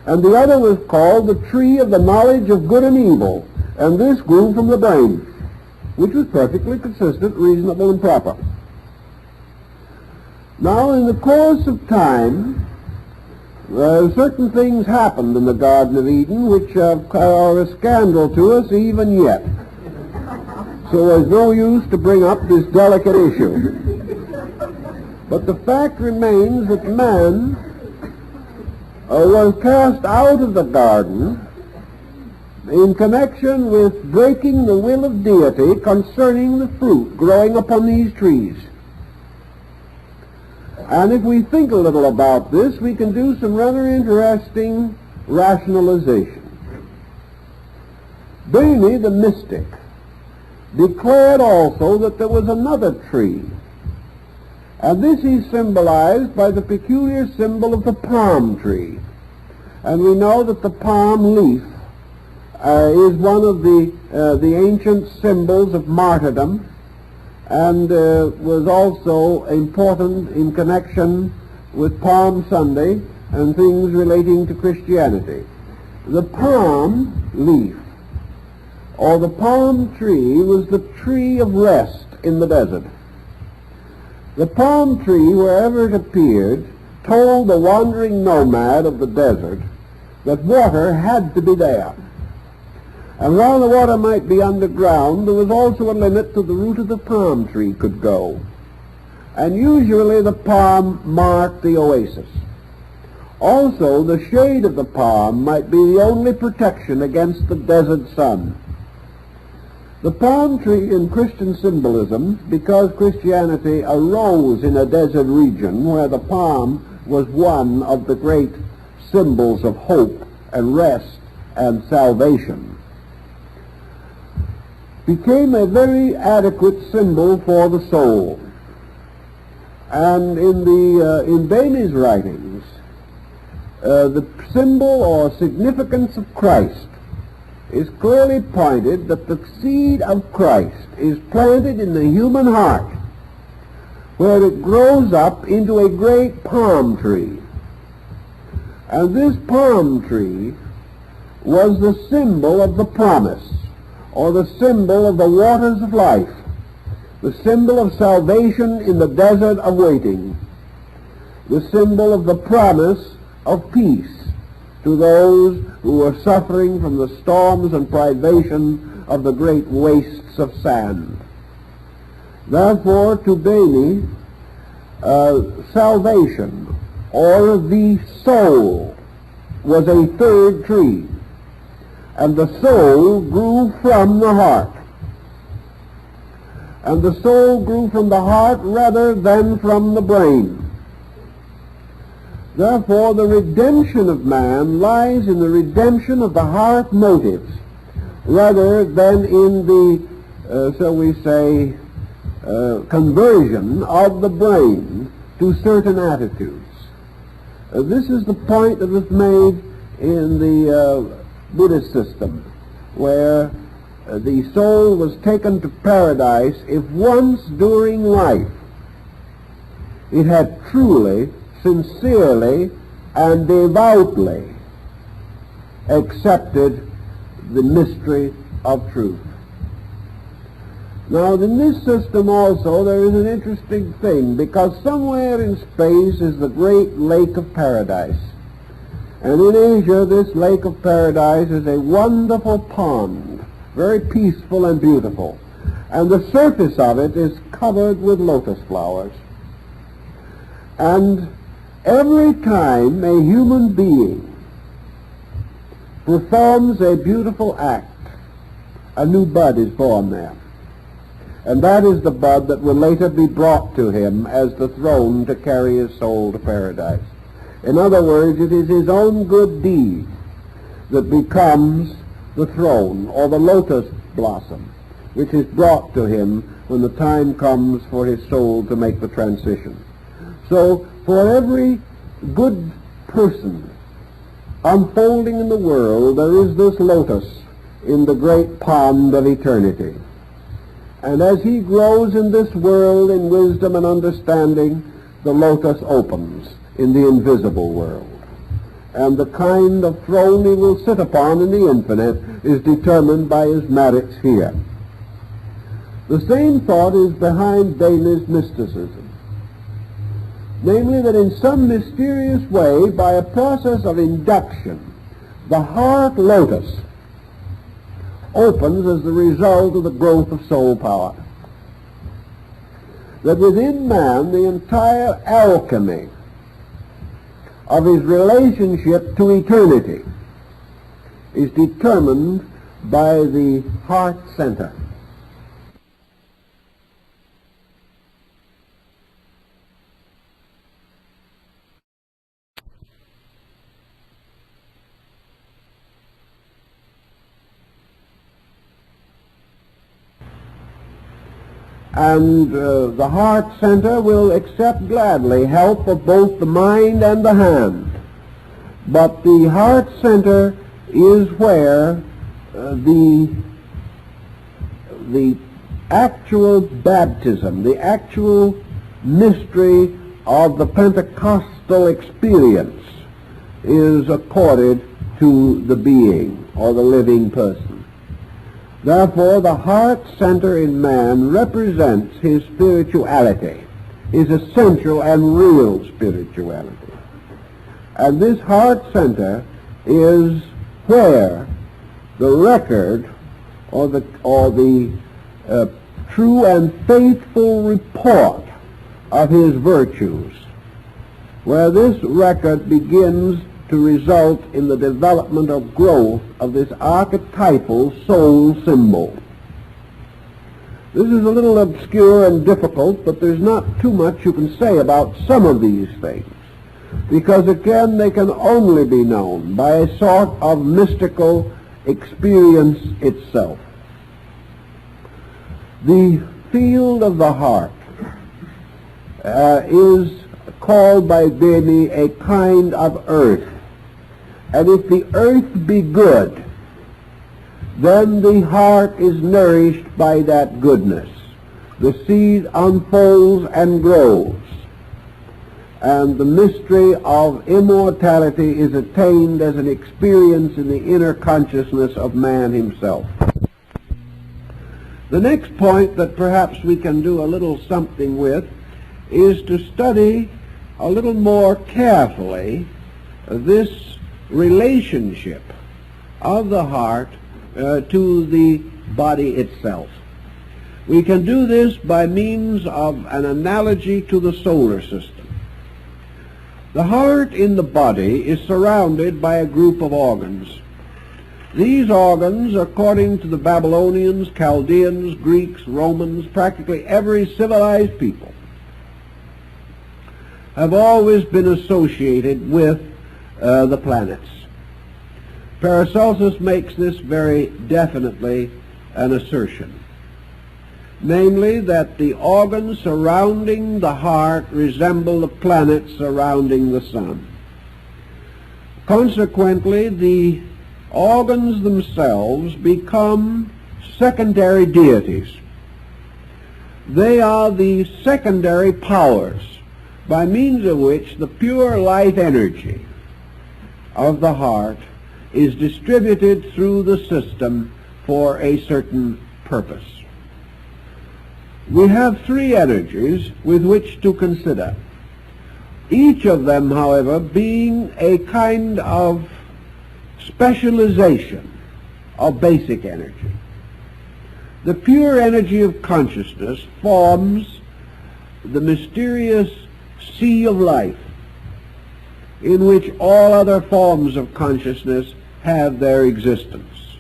And the other was called the tree of the knowledge of good and evil, and this grew from the brain, which was perfectly consistent, reasonable, and proper. Now, in the course of time, certain things happened in the Garden of Eden which are a scandal to us even yet. So there's no use to bring up this delicate issue. But the fact remains that man was cast out of the garden in connection with breaking the will of deity concerning the fruit growing upon these trees. And if we think a little about this, we can do some rather interesting rationalization. Bani, the mystic, declared also that there was another tree, And this is symbolized by the peculiar symbol of the palm tree. And we know that the palm leaf is one of the ancient symbols of martyrdom, and was also important in connection with Palm Sunday and things relating to Christianity. The palm leaf, or the palm tree, was the tree of rest in the desert. The palm tree, wherever it appeared, told the wandering nomad of the desert that water had to be there. And while the water might be underground, there was also a limit to the root of the palm tree could go. And usually the palm marked the oasis. Also, the shade of the palm might be the only protection against the desert sun. The palm tree in Christian symbolism, because Christianity arose in a desert region where the palm was one of the great symbols of hope and rest and salvation, became a very adequate symbol for the soul. And in Bailey's writings, the symbol or significance of Christ is clearly pointed that the seed of Christ is planted in the human heart, where it grows up into a great palm tree. And this palm tree was the symbol of the promise, or the symbol of the waters of life, the symbol of salvation in the desert of waiting, the symbol of the promise of peace to those who were suffering from the storms and privation of the great wastes of sand. Therefore, to Bailey, salvation, or the soul, was a third tree, and the soul grew from the heart. And the soul grew from the heart rather than from the brain. Therefore, the redemption of man lies in the redemption of the heart motives, rather than in the, shall we say, conversion of the brain to certain attitudes. This is the point that was made in the Buddhist system, where the soul was taken to paradise if once during life it had truly, sincerely, and devoutly accepted the mystery of truth. Now, in this system also there is an interesting thing, because somewhere in space is the great lake of paradise. And in Asia, this lake of paradise is a wonderful pond, very peaceful and beautiful. And the surface of it is covered with lotus flowers. And every time a human being performs a beautiful act, a new bud is born there. And that is the bud that will later be brought to him as the throne to carry his soul to paradise. In other words, it is his own good deed that becomes the throne, or the lotus blossom, which is brought to him when the time comes for his soul to make the transition. So, for every good person unfolding in the world, there is this lotus in the great pond of eternity. And as he grows in this world in wisdom and understanding, the lotus opens in the invisible world. And the kind of throne he will sit upon in the infinite is determined by his merits here. The same thought is behind Bailey's mysticism. Namely, that in some mysterious way, by a process of induction, the heart lotus opens as the result of the growth of soul power. That within man, the entire alchemy of his relationship to eternity is determined by the heart center. And the heart center will accept gladly help of both the mind and the hand. But the heart center is where the actual baptism, the actual mystery of the Pentecostal experience is accorded to the being or the living person. Therefore, the heart center in man represents his spirituality, his essential and real spirituality. And this heart center is where the record or the true and faithful report of his virtues, where this record begins to result in the development or growth of this archetypal soul symbol. This is a little obscure and difficult, but there's not too much you can say about some of these things, because again they can only be known by a sort of mystical experience itself. The field of the heart is called by Beni a kind of earth. And if the earth be good, then the heart is nourished by that goodness. The seed unfolds and grows, and the mystery of immortality is attained as an experience in the inner consciousness of man himself. The next point that perhaps we can do a little something with is to study a little more carefully this relationship of the heart to the body itself. We can do this by means of an analogy to the solar system. The heart in the body is surrounded by a group of organs. These organs, according to the Babylonians, Chaldeans, Greeks, Romans, practically every civilized people, have always been associated with the planets. Paracelsus makes this very definitely an assertion, namely that the organs surrounding the heart resemble the planets surrounding the sun. Consequently, the organs themselves become secondary deities. They are the secondary powers by means of which the pure life energy of the heart is distributed through the system for a certain purpose. We have three energies with which to consider, each of them, however, being a kind of specialization of basic energy. The pure energy of consciousness forms the mysterious sea of life in which all other forms of consciousness have their existence.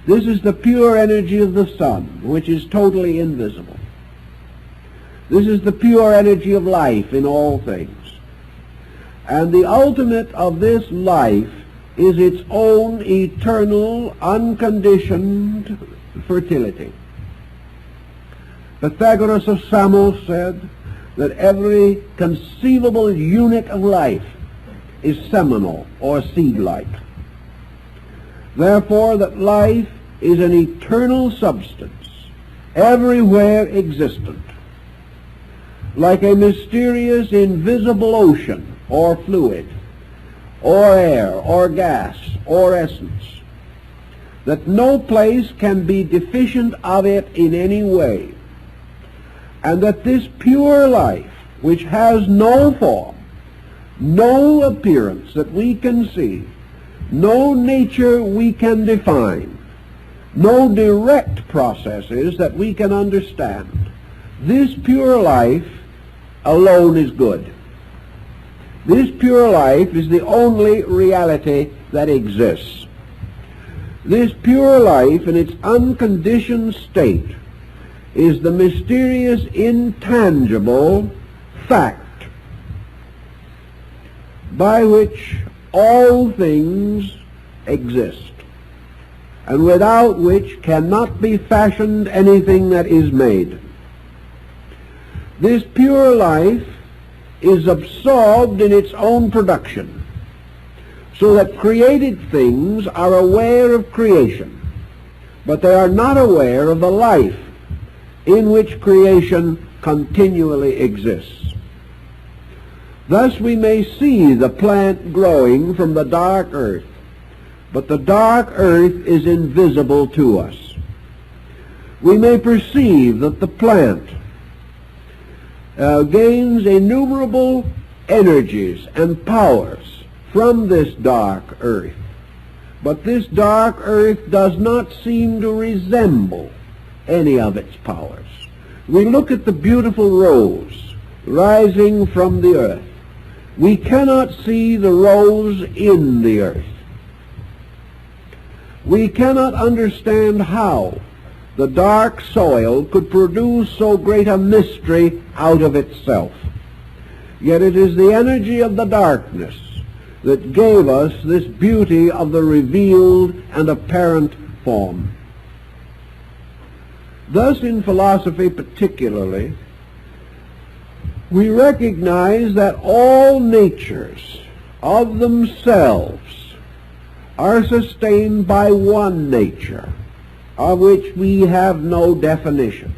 This is the pure energy of the sun, which is totally invisible. This is the pure energy of life in all things. And the ultimate of this life is its own eternal, unconditioned fertility. Pythagoras of Samos said that every conceivable unit of life is seminal or seed-like. Therefore, that life is an eternal substance, everywhere existent, like a mysterious invisible ocean or fluid, or air, or gas, or essence, that no place can be deficient of it in any way, and that this pure life, which has no form, no appearance that we can see, no nature we can define, no direct processes that we can understand, this pure life alone is good. This pure life is the only reality that exists. This pure life in its unconditioned state is the mysterious, intangible fact by which all things exist, and without which cannot be fashioned anything that is made. This pure life is absorbed in its own production, so that created things are aware of creation, but they are not aware of the life in which creation continually exists. Thus we may see the plant growing from the dark earth, but the dark earth is invisible to us. We may perceive that the plant gains innumerable energies and powers from this dark earth, but this dark earth does not seem to resemble any of its powers. We look at the beautiful rose rising from the earth. We cannot see the rose in the earth. We cannot understand how the dark soil could produce so great a mystery out of itself. Yet it is the energy of the darkness that gave us this beauty of the revealed and apparent form. Thus, in philosophy particularly, we recognize that all natures of themselves are sustained by one nature, of which we have no definition.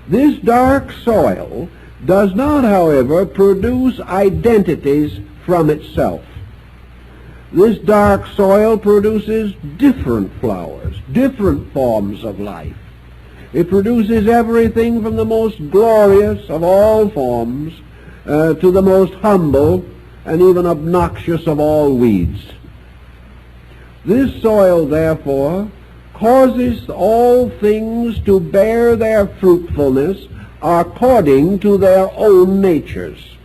This dark soil does not, however, produce identities from itself. This dark soil produces different flowers, different forms of life. It produces everything from the most glorious of all forms to the most humble and even obnoxious of all weeds. This soil, therefore, causes all things to bear their fruitfulness according to their own natures.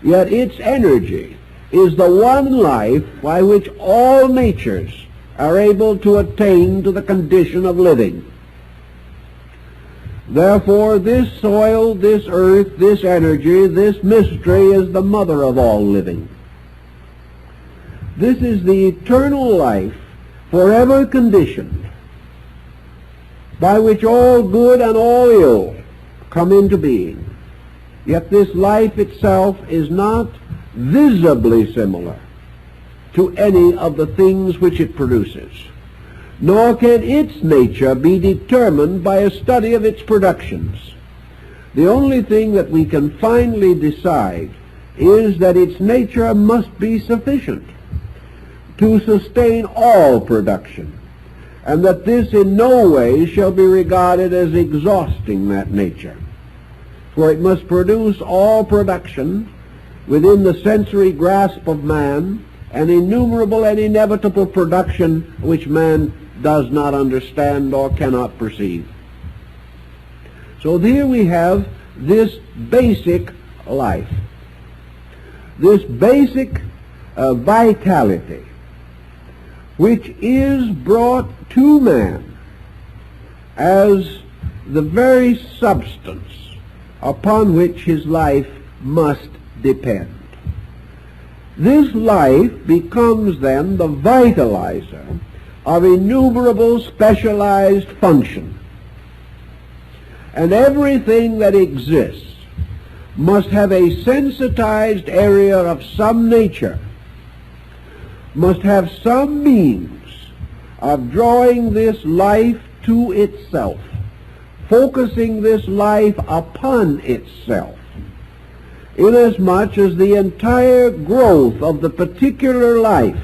Yet its energy is the one life by which all natures are able to attain to the condition of living. Therefore, this soil, this earth, this energy, this mystery is the mother of all living. This is the eternal life, forever conditioned, by which all good and all ill come into being. Yet this life itself is not visibly similar to any of the things which it produces, nor can its nature be determined by a study of its productions. The only thing that we can finally decide is that its nature must be sufficient to sustain all production, and that this in no way shall be regarded as exhausting that nature. For it must produce all production within the sensory grasp of man, an innumerable and inevitable production which man does not understand or cannot perceive. So here we have this basic life, this basic vitality, which is brought to man as the very substance upon which his life must depend. This life becomes then the vitalizer of innumerable specialized function. And everything that exists must have a sensitized area of some nature, must have some means of drawing this life to itself, focusing this life upon itself, inasmuch as the entire growth of the particular life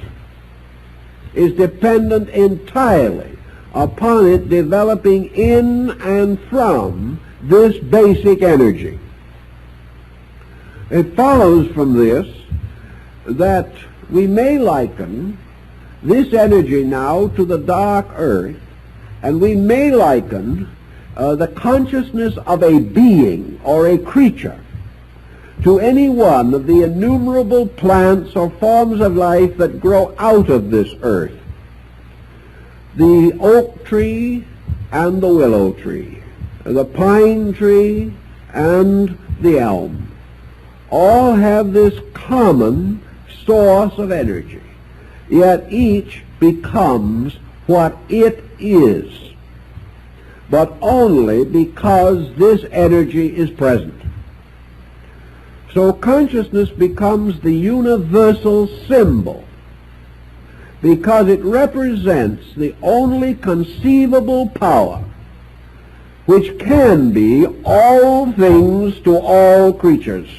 is dependent entirely upon it developing in and from this basic energy. It follows from this that we may liken this energy now to the dark earth, and we may liken the consciousness of a being or a creature to any one of the innumerable plants or forms of life that grow out of this earth. The oak tree and the willow tree, the pine tree and the elm, all have this common source of energy, yet each becomes what it is. but only because this energy is present. So consciousness becomes the universal symbol because it represents the only conceivable power which can be all things to all creatures.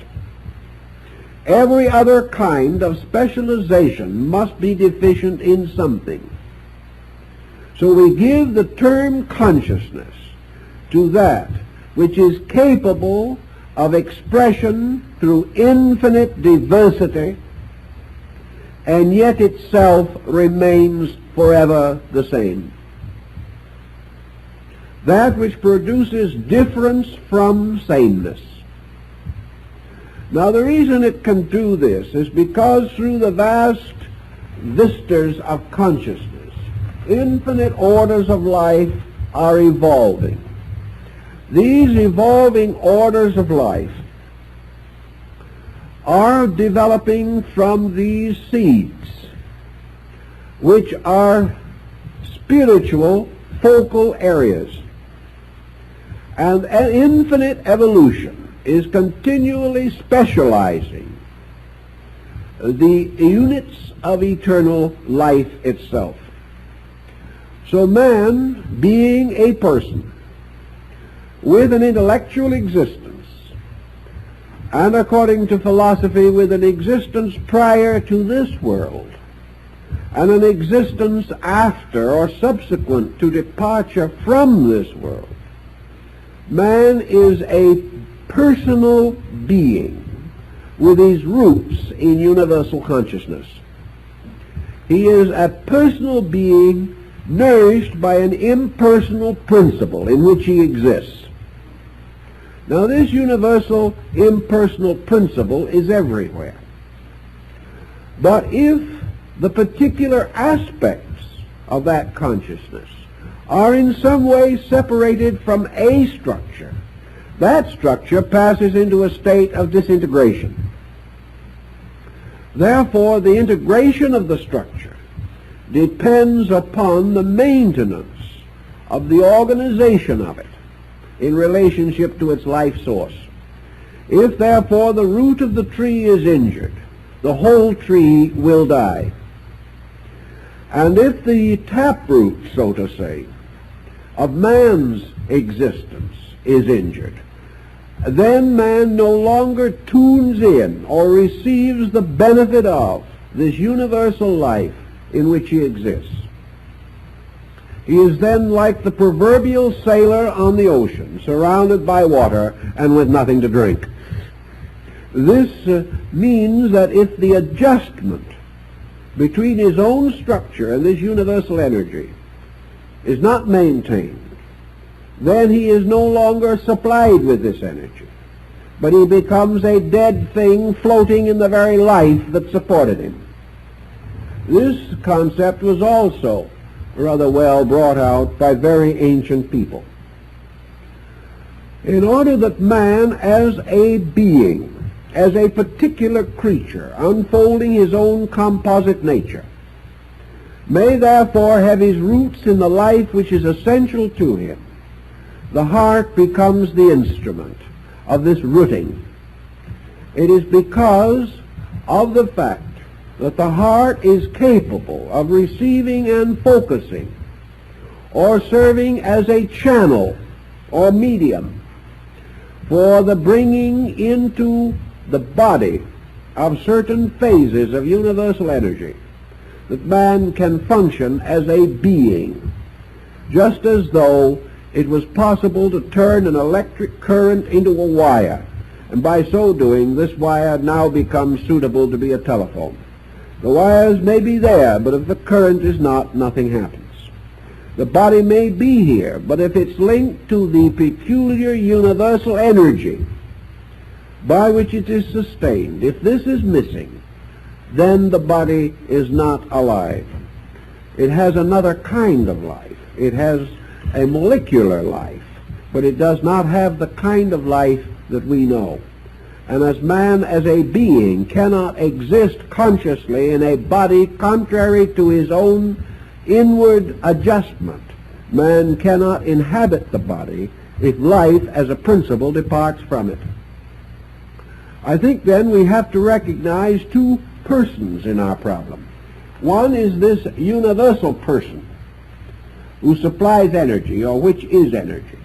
Every other kind of specialization must be deficient in something. So we give the term consciousness to that which is capable of expression through infinite diversity, and yet itself remains forever the same. That which produces difference from sameness. Now the reason it can do this is because through the vast vistas of consciousness, infinite orders of life are evolving. These evolving orders of life are developing from these seeds, which are spiritual focal areas. And an infinite evolution is continually specializing the units of eternal life itself. So man, being a person with an intellectual existence, and according to philosophy with an existence prior to this world, and an existence after or subsequent to departure from this world, man is a personal being with his roots in universal consciousness. He is a personal being nourished by an impersonal principle in which he exists. Now this universal impersonal principle is everywhere. But if the particular aspects of that consciousness are in some way separated from a structure, that structure passes into a state of disintegration. Therefore, the integration of the structure depends upon the maintenance of the organization of it in relationship to its life source. If, therefore, the root of the tree is injured, the whole tree will die. And if the taproot, so to say, of man's existence is injured, then man no longer tunes in or receives the benefit of this universal life in which he exists. He is then like the proverbial sailor on the ocean, surrounded by water and with nothing to drink. This means that if the adjustment between his own structure and this universal energy is not maintained, then he is no longer supplied with this energy, but he becomes a dead thing floating in the very life that supported him. This concept was also rather well brought out by very ancient people. In order that man as a being, as a particular creature, unfolding his own composite nature, may therefore have his roots in the life which is essential to him, the heart becomes the instrument of this rooting. It is because of the fact that the heart is capable of receiving and focusing or serving as a channel or medium for the bringing into the body of certain phases of universal energy, that man can function as a being, just as though it was possible to turn an electric current into a wire, and by so doing this wire now becomes suitable to be a telephone. The wires may be there, but if the current is not, nothing happens. The body may be here, but if it's linked to the peculiar universal energy by which it is sustained, if this is missing, then the body is not alive. It has another kind of life. It has a molecular life, but it does not have the kind of life that we know. And as man as a being cannot exist consciously in a body contrary to his own inward adjustment, Man cannot inhabit the body if life as a principle departs from it. I think then we have to recognize two persons in our problem. One is this universal person who supplies energy, or which is energy.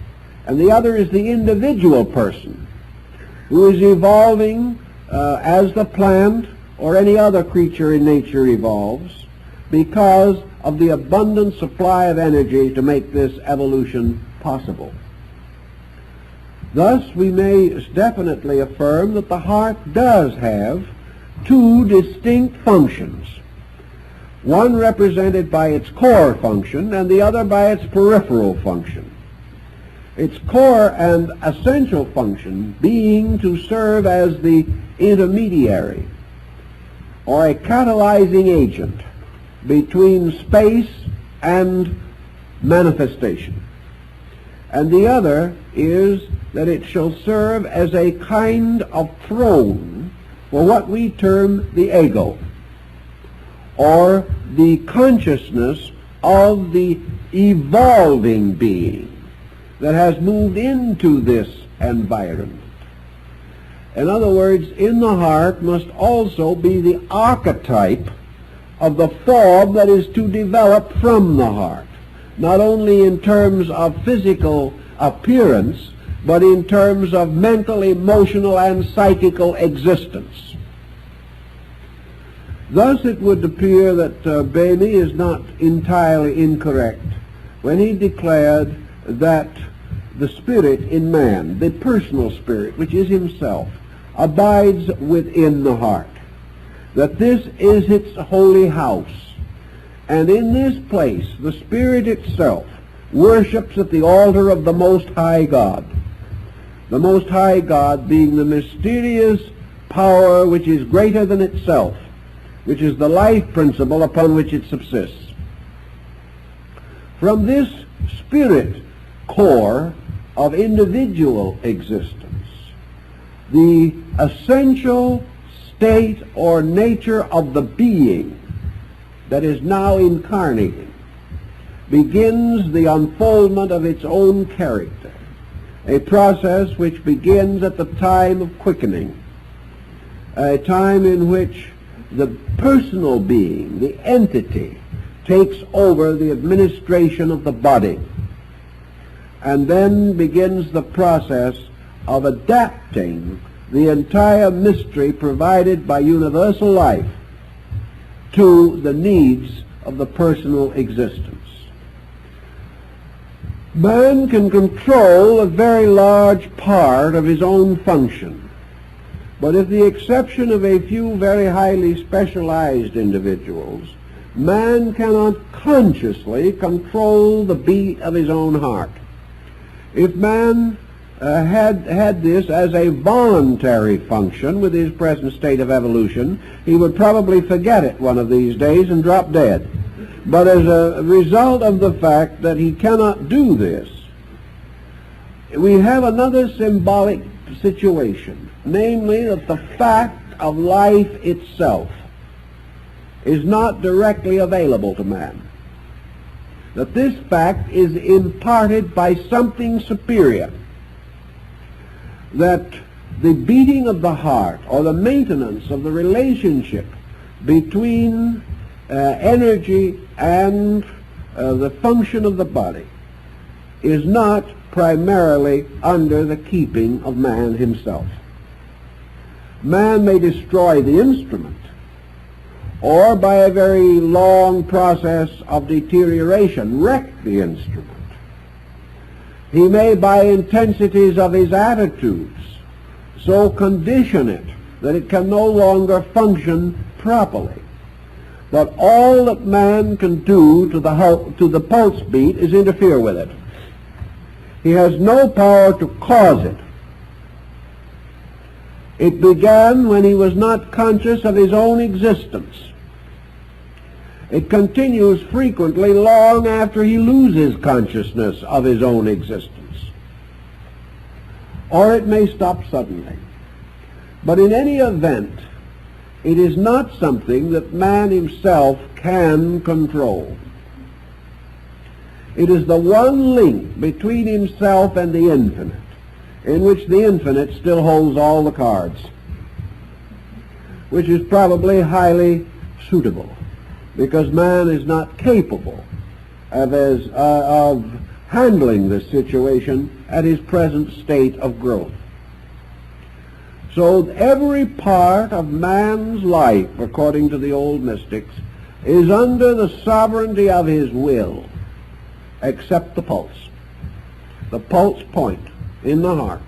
And the other is the individual person who is evolving as the plant or any other creature in nature evolves because of the abundant supply of energy to make this evolution possible. Thus, we may definitely affirm that the heart does have two distinct functions, one represented by its core function and the other by its peripheral function. Its core and essential function being to serve as the intermediary or a catalyzing agent between space and manifestation. And the other is that it shall serve as a kind of throne for what we term the ego, or the consciousness of the evolving being that has moved into this environment. In other words, in the heart must also be the archetype of the form that is to develop from the heart, not only in terms of physical appearance, but in terms of mental, emotional, and psychical existence. Thus it would appear that Bemy is not entirely incorrect when he declared that the spirit in man, the personal spirit, which is himself, abides within the heart, that this is its holy house, and in this place the spirit itself worships at the altar of the Most High God, the Most High God being the mysterious power which is greater than itself, which is the life principle upon which it subsists. From this spirit core of individual existence, the essential state or nature of the being that is now incarnating begins the unfoldment of its own character, a process which begins at the time of quickening, a time in which the personal being, the entity, takes over the administration of the body, and then begins the process of adapting the entire mystery provided by universal life to the needs of the personal existence. Man can control a very large part of his own function, but with the exception of a few very highly specialized individuals, man cannot consciously control the beat of his own heart. If man had this as a voluntary function with his present state of evolution, he would probably forget it one of these days and drop dead. But as a result of the fact that he cannot do this, we have another symbolic situation, namely that the fact of life itself is not directly available to man. That this fact is imparted by something superior. That the beating of the heart, or the maintenance of the relationship between energy and the function of the body, is not primarily under the keeping of man himself. Man may destroy the instrument, or by a very long process of deterioration wreck the instrument. He may, by intensities of his attitudes, so condition it that it can no longer function properly. But all that man can do to the pulse beat is interfere with it. He has no power to cause it. It began when he was not conscious of his own existence. It continues frequently long after he loses consciousness of his own existence. Or it may stop suddenly. But in any event, it is not something that man himself can control. It is the one link between himself and the infinite, in which the infinite still holds all the cards, which is probably highly suitable, because man is not capable of handling this situation at his present state of growth. So every part of man's life, according to the old mystics, is under the sovereignty of his will, except the pulse. The pulse point in the heart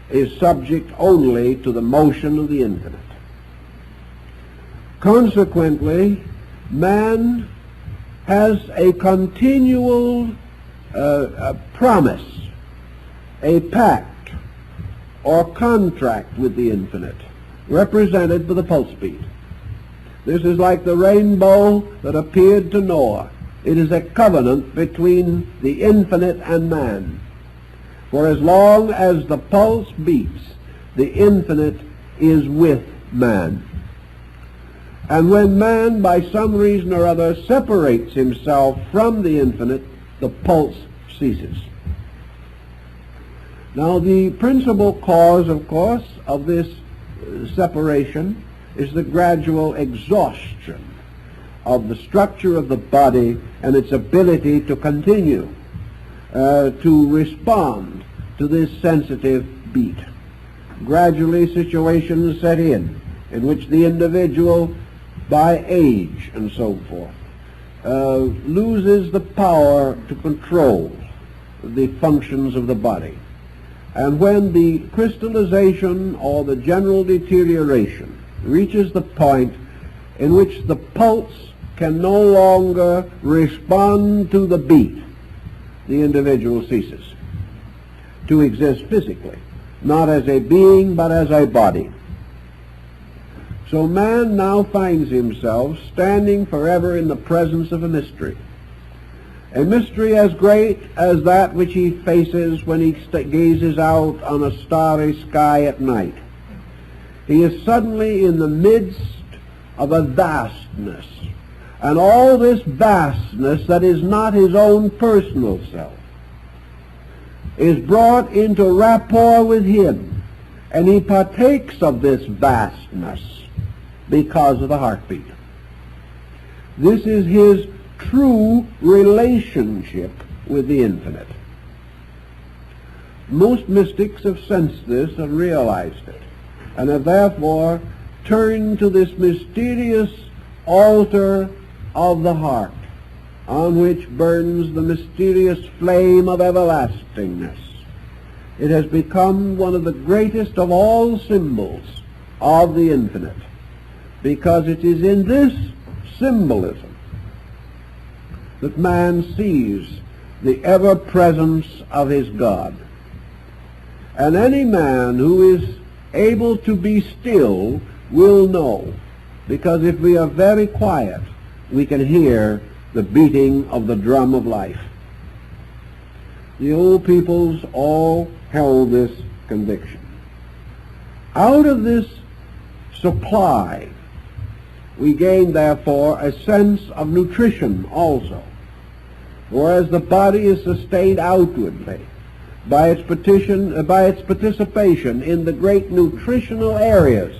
is subject only to the motion of the infinite. Consequently, man has a continual promise, a pact or contract with the infinite, represented by the pulse beat. This is like the rainbow that appeared to Noah. It is a covenant between the infinite and man. For as long as the pulse beats, the infinite is with man. And when man, by some reason or other, separates himself from the infinite, the pulse ceases. Now, the principal cause, of course, of this separation is the gradual exhaustion of the structure of the body and its ability to continue to respond to this sensitive beat. Gradually, situations set in which the individual, by age and so forth, loses the power to control the functions of the body. And when the crystallization or the general deterioration reaches the point in which the pulse can no longer respond to the beat, the individual ceases to exist physically, not as a being but as a body. So man now finds himself standing forever in the presence of a mystery as great as that which he faces when he gazes out on a starry sky at night. He is suddenly in the midst of a vastness, and all this vastness that is not his own personal self is brought into rapport with him, and he partakes of this vastness because of the heartbeat. This is his true relationship with the infinite. Most mystics have sensed this and realized it, and have therefore turned to this mysterious altar of the heart, on which burns the mysterious flame of everlastingness. It has become one of the greatest of all symbols of the infinite, because it is in this symbolism that man sees the ever-presence of his God. And any man who is able to be still will know, because if we are very quiet, we can hear the beating of the drum of life. The old peoples all held this conviction. Out of this supply, we gain, therefore, a sense of nutrition also. Whereas the body is sustained outwardly by its participation in the great nutritional areas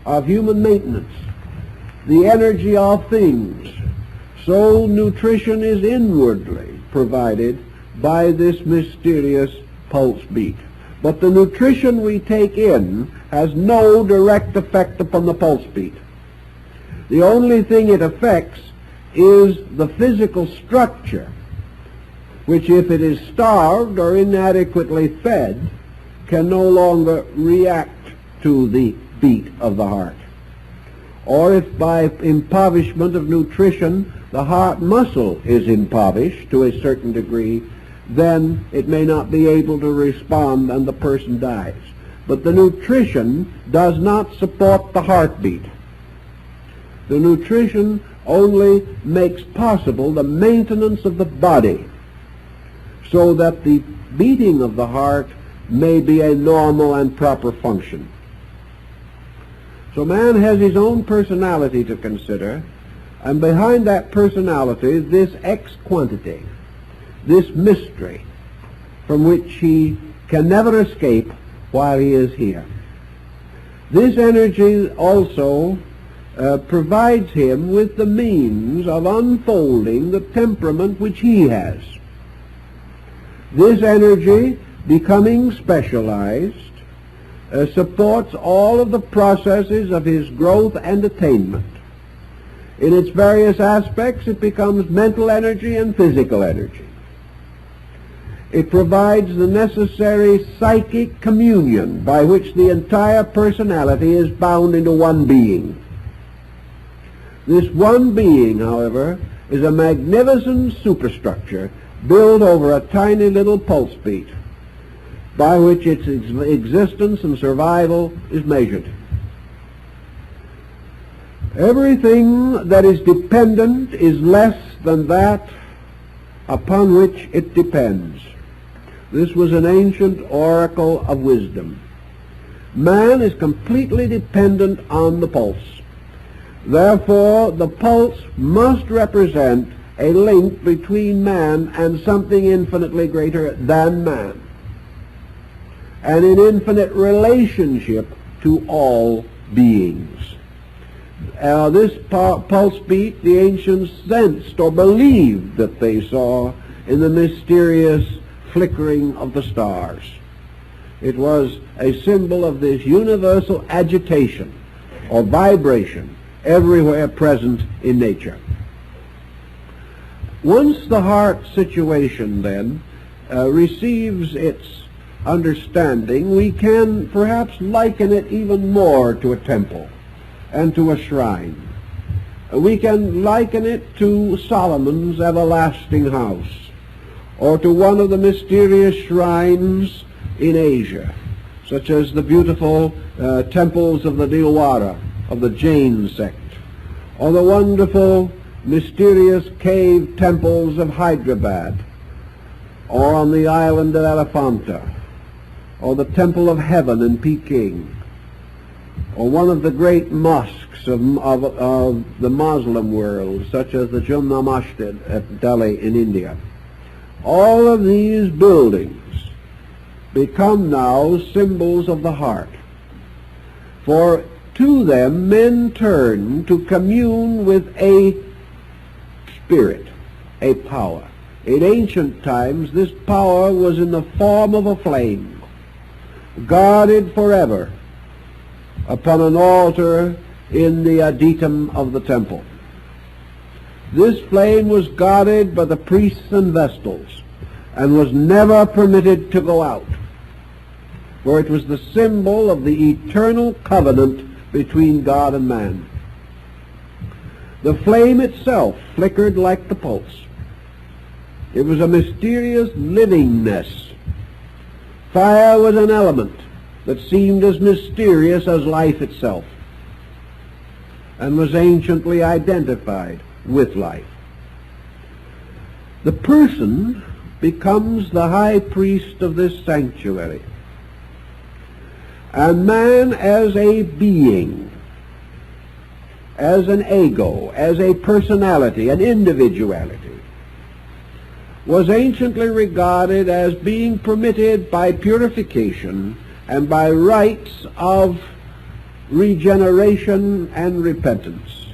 of human maintenance, the energy of things, so nutrition is inwardly provided by this mysterious pulse beat. But the nutrition we take in has no direct effect upon the pulse beat. The only thing it affects is the physical structure, which, if it is starved or inadequately fed, can no longer react to the beat of the heart. Or if by impoverishment of nutrition the heart muscle is impoverished to a certain degree, then it may not be able to respond and the person dies. But the nutrition does not support the heartbeat. The nutrition only makes possible the maintenance of the body, so that the beating of the heart may be a normal and proper function. So man has his own personality to consider, and behind that personality, this X quantity, this mystery from which he can never escape while he is here. This energy also provides him with the means of unfolding the temperament which he has. This energy, becoming specialized, supports all of the processes of his growth and attainment. In its various aspects, it becomes mental energy and physical energy. It provides the necessary psychic communion by which the entire personality is bound into one being. This one being, however, is a magnificent superstructure built over a tiny little pulse beat by which its existence and survival is measured. Everything that is dependent is less than that upon which it depends. This was an ancient oracle of wisdom. Man is completely dependent on the pulse. Therefore, the pulse must represent a link between man and something infinitely greater than man, and an infinite relationship to all beings. This pulse beat the ancients sensed or believed that they saw in the mysterious flickering of the stars. It was a symbol of this universal agitation or vibration everywhere present in nature. Once the heart situation then receives its understanding, we can perhaps liken it even more to a temple and to a shrine. We can liken it to Solomon's everlasting house, or to one of the mysterious shrines in Asia, such as the beautiful temples of the Dilwara, of the Jain sect, or the wonderful mysterious cave temples of Hyderabad, or on the island of Elephanta, or the Temple of Heaven in Peking, or one of the great mosques of the Muslim world, such as the Jumma Masjid at Delhi in India. All of these buildings become now symbols of the heart, for to them men turn to commune with a spirit, a power. In ancient times, this power was in the form of a flame, guarded forever upon an altar in the adytum of the temple. This flame was guarded by the priests and vestals, and was never permitted to go out, for it was the symbol of the eternal covenant between God and man. The flame itself flickered like the pulse. It was a mysterious livingness. Fire was an element that seemed as mysterious as life itself, and was anciently identified with life. The person becomes the high priest of this sanctuary, and man as a being, as an ego, as a personality, an individuality, was anciently regarded as being permitted by purification and by rites of regeneration and repentance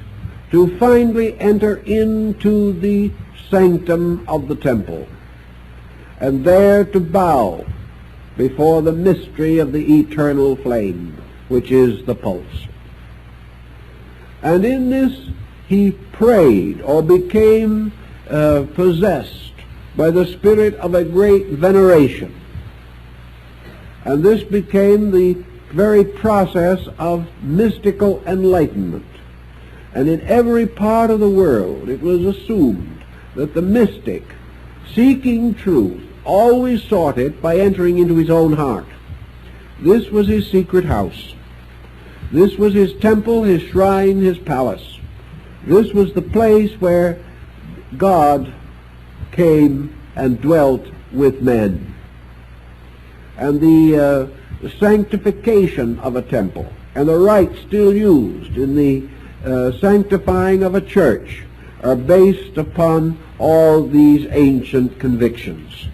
to finally enter into the sanctum of the temple, and there to bow before the mystery of the eternal flame, which is the pulse. And in this he prayed, or became possessed by the spirit of a great veneration. And this became the very process of mystical enlightenment. And in every part of the world it was assumed that the mystic, seeking truth, always sought it by entering into his own heart. This was his secret house. This was his temple, his shrine, his palace. This was the place where God came and dwelt with men. And the sanctification of a temple and the rites still used in the sanctifying of a church are based upon all these ancient convictions.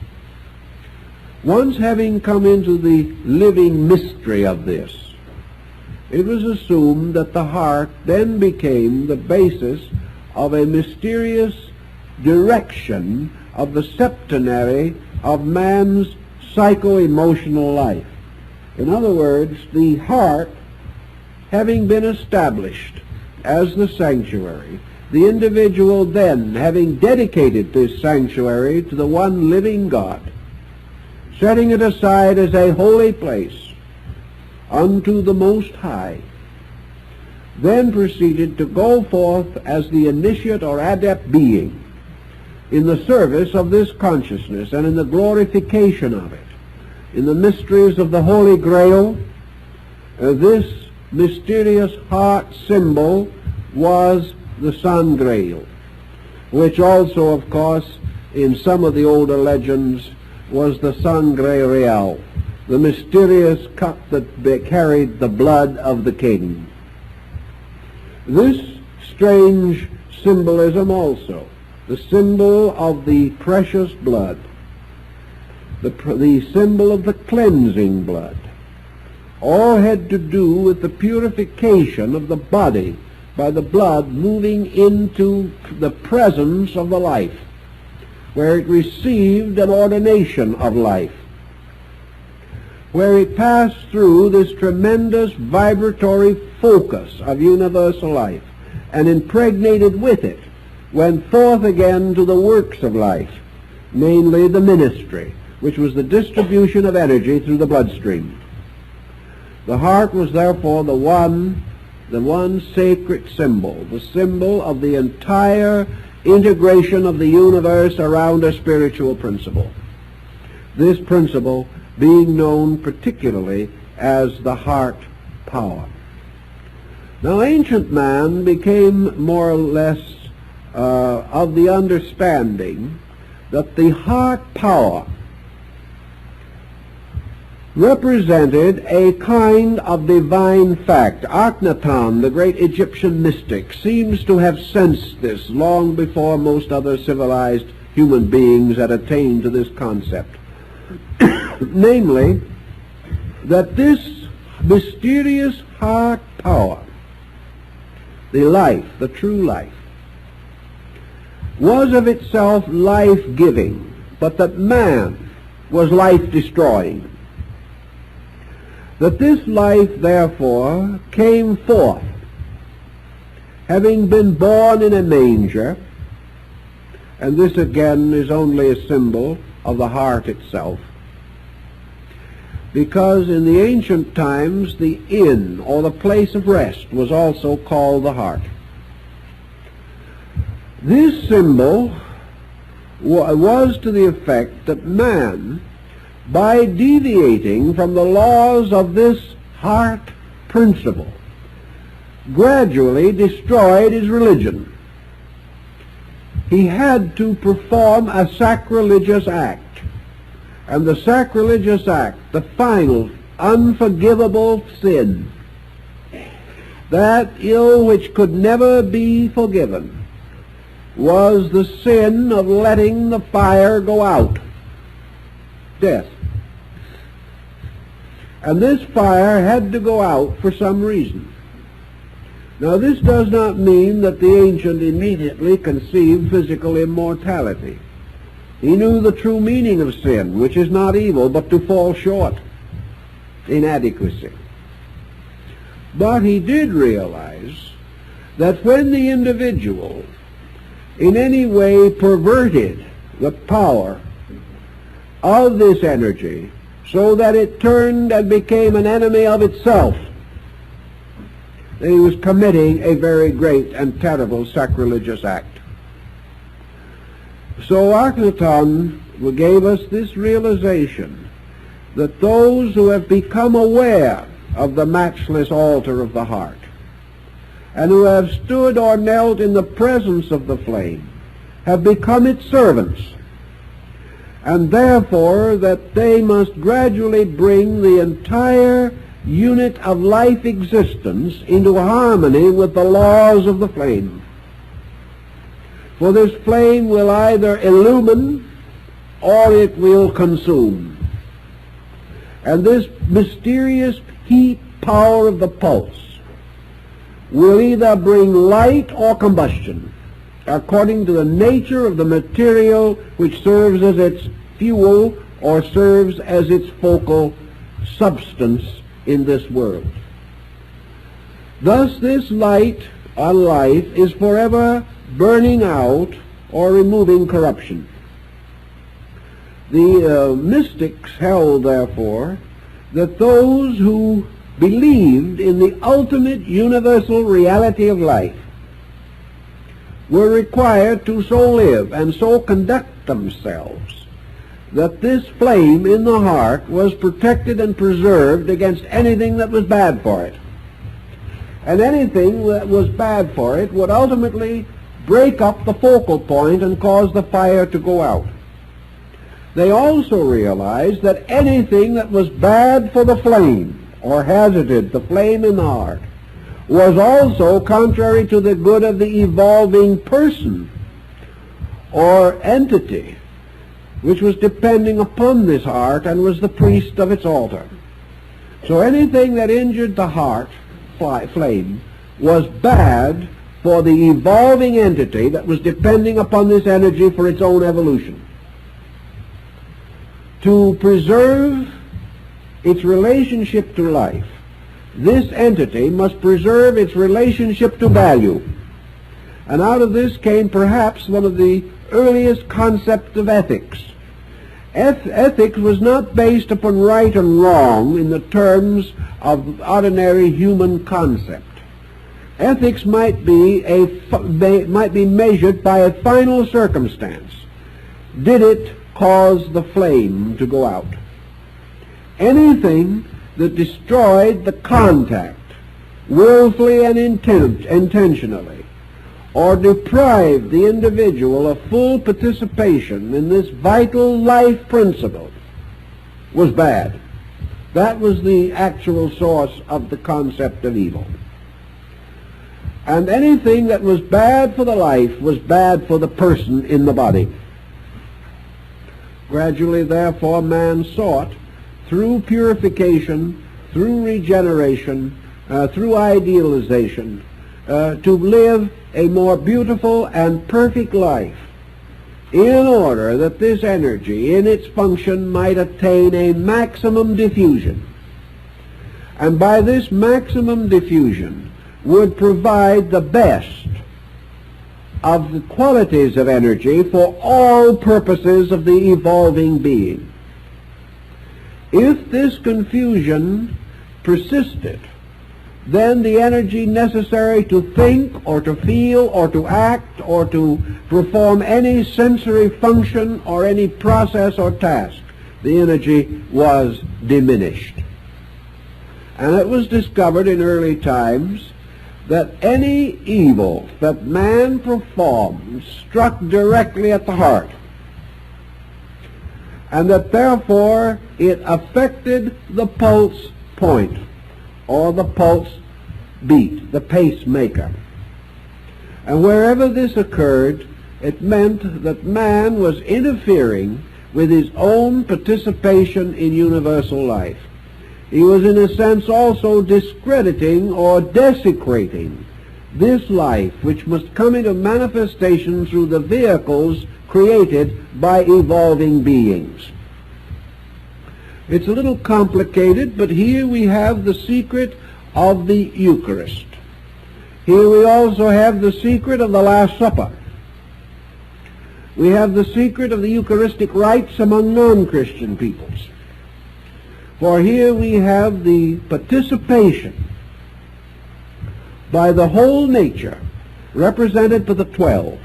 Once having come into the living mystery of this, it was assumed that the heart then became the basis of a mysterious direction of the septenary of man's psycho-emotional life. In other words, the heart, having been established as the sanctuary, the individual then, having dedicated this sanctuary to the one living God, setting it aside as a holy place unto the Most High, then proceeded to go forth as the initiate or adept being in the service of this consciousness and in the glorification of it. In the mysteries of the Holy Grail, this mysterious heart symbol was the San Grail, which also, of course, in some of the older legends was the Sangre Real, the mysterious cup that carried the blood of the king. This strange symbolism also, the symbol of the precious blood, the symbol of the cleansing blood, all had to do with the purification of the body by the blood moving into the presence of the life, where it received an ordination of life, where it passed through this tremendous vibratory focus of universal life and impregnated with it went forth again to the works of life, namely the ministry, which was the distribution of energy through the bloodstream. The heart was therefore the one sacred symbol, the symbol of the entire integration of the universe around a spiritual principle. This principle being known particularly as the heart power. Now, ancient man became more or less of the understanding that the heart power represented a kind of divine fact. Akhenaton, the great Egyptian mystic, seems to have sensed this long before most other civilized human beings had attained to this concept. Namely, that this mysterious heart power, the life, the true life, was of itself life-giving, but that man was life-destroying. That this life, therefore, came forth, having been born in a manger, and this again is only a symbol of the heart itself, because in the ancient times the inn, or the place of rest, was also called the heart. This symbol was to the effect that man, by deviating from the laws of this heart principle, gradually destroyed his religion. He had to perform a sacrilegious act. And the sacrilegious act, the final, unforgivable sin, that ill which could never be forgiven, was the sin of letting the fire go out. Death. And this fire had to go out for some reason. Now, this does not mean that the ancient immediately conceived physical immortality. He knew the true meaning of sin, which is not evil, but to fall short, inadequacy. But he did realize that when the individual in any way perverted the power of this energy so that it turned and became an enemy of itself, that he was committing a very great and terrible sacrilegious act. So Akhenaton gave us this realization that those who have become aware of the matchless altar of the heart and who have stood or knelt in the presence of the flame have become its servants, and therefore that they must gradually bring the entire unit of life existence into harmony with the laws of the flame. For this flame will either illumine or it will consume. And this mysterious heat power of the pulse will either bring light or combustion, according to the nature of the material which serves as its fuel or serves as its focal substance in this world. Thus this light on life is forever burning out or removing corruption. The mystics held, therefore, that those who believed in the ultimate universal reality of life were required to so live and so conduct themselves that this flame in the heart was protected and preserved against anything that was bad for it. And anything that was bad for it would ultimately break up the focal point and cause the fire to go out. They also realized that anything that was bad for the flame, or hazarded the flame in the heart, was also contrary to the good of the evolving person or entity which was depending upon this heart and was the priest of its altar. So anything that injured the heart flame was bad for the evolving entity that was depending upon this energy for its own evolution. To preserve its relationship to life, this entity must preserve its relationship to value. And out of this came perhaps one of the earliest concepts of ethics. Ethics was not based upon right and wrong in the terms of ordinary human concept. Ethics might be measured by a final circumstance. Did it cause the flame to go out? Anything that destroyed the contact, willfully and intentionally, or deprived the individual of full participation in this vital life principle, was bad. That was the actual source of the concept of evil. And anything that was bad for the life was bad for the person in the body. Gradually, therefore, man sought, through purification, through regeneration, through idealization, to live a more beautiful and perfect life, in order that this energy in its function might attain a maximum diffusion. And by this maximum diffusion would provide the best of the qualities of energy for all purposes of the evolving being. If this confusion persisted, then the energy necessary to think or to feel or to act or to perform any sensory function or any process or task, the energy was diminished. And it was discovered in early times that any evil that man performed struck directly at the heart, and that therefore it affected the pulse point, or the pulse beat, the pacemaker. And wherever this occurred, it meant that man was interfering with his own participation in universal life. He was in a sense also discrediting or desecrating this life which must come into manifestation through the vehicles created by evolving beings. It's a little complicated, but here we have the secret of the Eucharist. Here we also have the secret of the Last Supper. We have the secret of the Eucharistic rites among non-Christian peoples. For here we have the participation by the whole nature represented by the 12,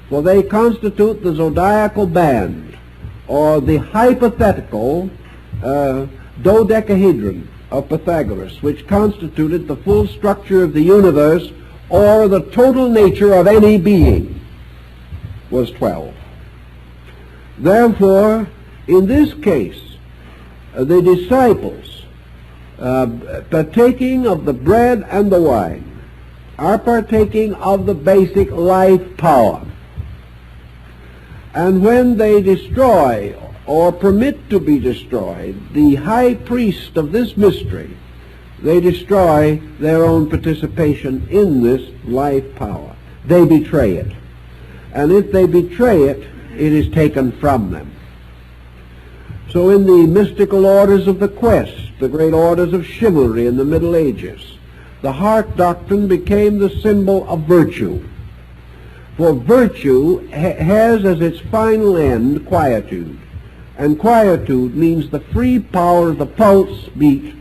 for they constitute the zodiacal band, or the hypothetical dodecahedron of Pythagoras, which constituted the full structure of the universe, or the total nature of any being, was 12. Therefore, in this case, the disciples, partaking of the bread and the wine, are partaking of the basic life power. And when they destroy or permit to be destroyed the high priest of this mystery, they destroy their own participation in this life power. They betray it. And if they betray it, it is taken from them. So in the mystical orders of the quest, the great orders of chivalry in the Middle Ages, the heart doctrine became the symbol of virtue. For virtue has as its final end quietude. And quietude means the free power of the pulse beat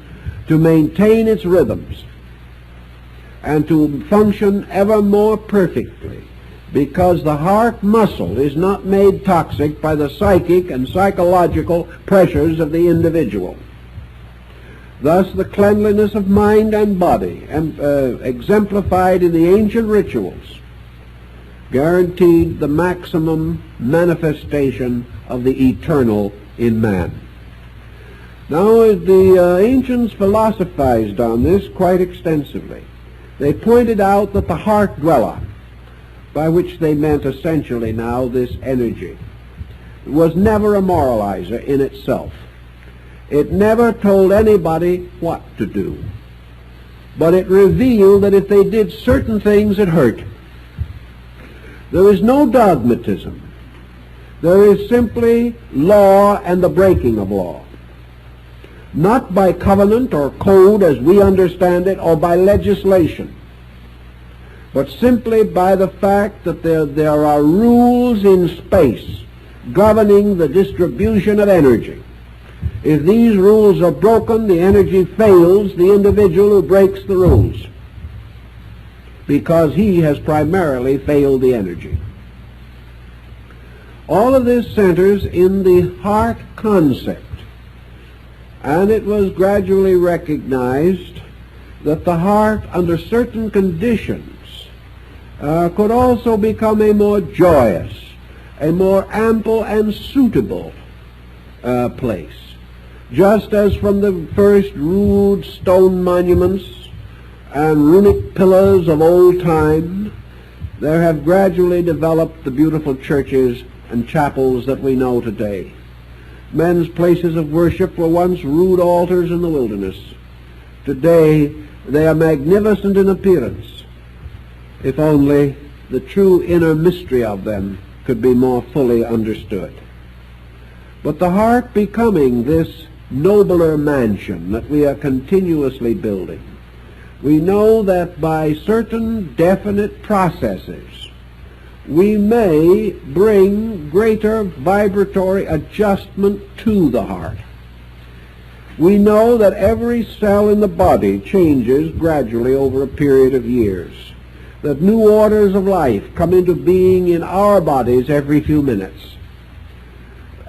to maintain its rhythms and to function ever more perfectly, because the heart muscle is not made toxic by the psychic and psychological pressures of the individual. Thus the cleanliness of mind and body, exemplified in the ancient rituals, guaranteed the maximum manifestation of the eternal in man. Now, the ancients philosophized on this quite extensively. They pointed out that the heart dweller, by which they meant essentially now this energy, was never a moralizer in itself. It never told anybody what to do, but it revealed that if they did certain things, it hurt. There is no dogmatism. There is simply law and the breaking of law. Not by covenant or code as we understand it, or by legislation, but simply by the fact that there are rules in space governing the distribution of energy. If these rules are broken, the energy fails the individual who breaks the rules, because he has primarily failed the energy. All of this centers in the heart concept, and it was gradually recognized that the heart, under certain conditions, could also become a more joyous, a more ample and suitable place. Just as from the first rude stone monuments and runic pillars of old time, there have gradually developed the beautiful churches and chapels that we know today. Men's places of worship were once rude altars in the wilderness. Today, they are magnificent in appearance, if only the true inner mystery of them could be more fully understood. But the heart becoming this nobler mansion that we are continuously building, we know that by certain definite processes we may bring greater vibratory adjustment to the heart. We know that every cell in the body changes gradually over a period of years, that new orders of life come into being in our bodies every few minutes.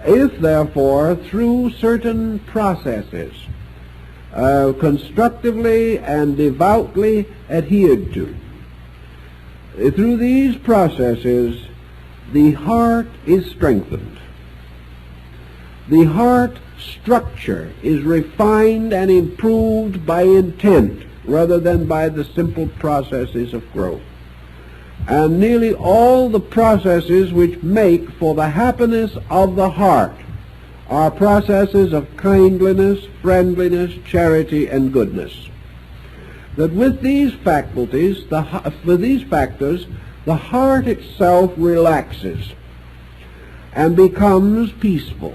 If, therefore, through certain processes, constructively and devoutly adhered to, through these processes, the heart is strengthened. The heart structure is refined and improved by intent rather than by the simple processes of growth. And nearly all the processes which make for the happiness of the heart are processes of kindliness, friendliness, charity, and goodness. That with these faculties, with these factors, the heart itself relaxes and becomes peaceful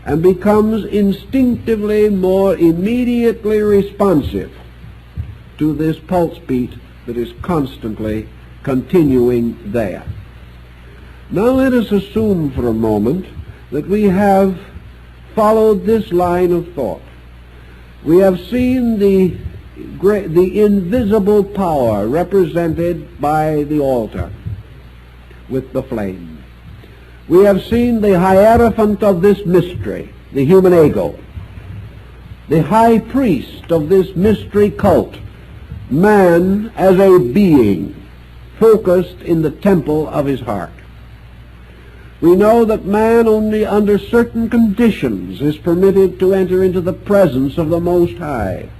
and becomes instinctively more immediately responsive to this pulse beat that is constantly continuing there. Now let us assume for a moment that we have followed this line of thought. We have seen the invisible power represented by the altar with the flame. We have seen the hierophant of this mystery, the human ego, the high priest of this mystery cult, man as a being focused in the temple of his heart. We know that man only under certain conditions is permitted to enter into the presence of the Most High.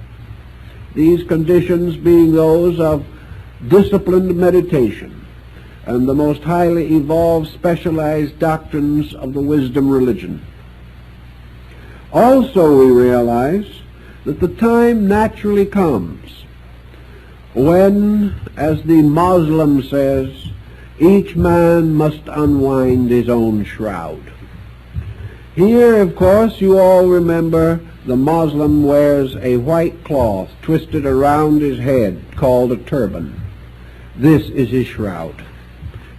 These conditions being those of disciplined meditation, and the most highly evolved, specialized doctrines of the wisdom religion. Also, we realize that the time naturally comes when, as the Muslim says, each man must unwind his own shroud. Here, of course, you all remember the Muslim wears a white cloth twisted around his head called a turban. This is his shroud.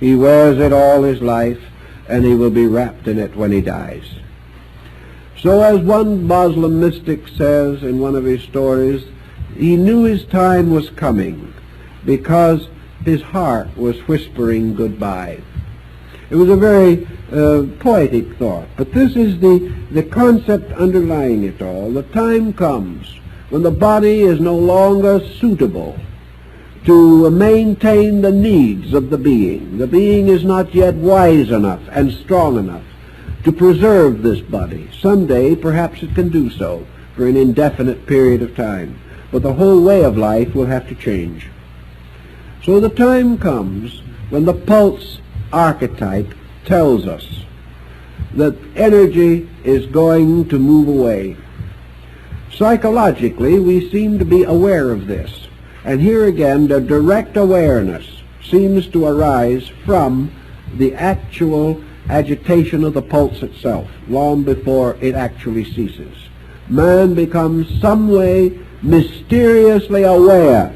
He wears it all his life, and he will be wrapped in it when he dies. So as one Muslim mystic says in one of his stories, he knew his time was coming because his heart was whispering goodbye. It was a very poetic thought, but this is the concept underlying it all. The time comes when the body is no longer suitable to maintain the needs of the being. The being is not yet wise enough and strong enough to preserve this body. Someday, perhaps it can do so for an indefinite period of time, but the whole way of life will have to change. So the time comes when the pulse archetype tells us that energy is going to move away. Psychologically, we seem to be aware of this, and here again the direct awareness seems to arise from the actual agitation of the pulse itself, long before it actually ceases. Man becomes some way mysteriously aware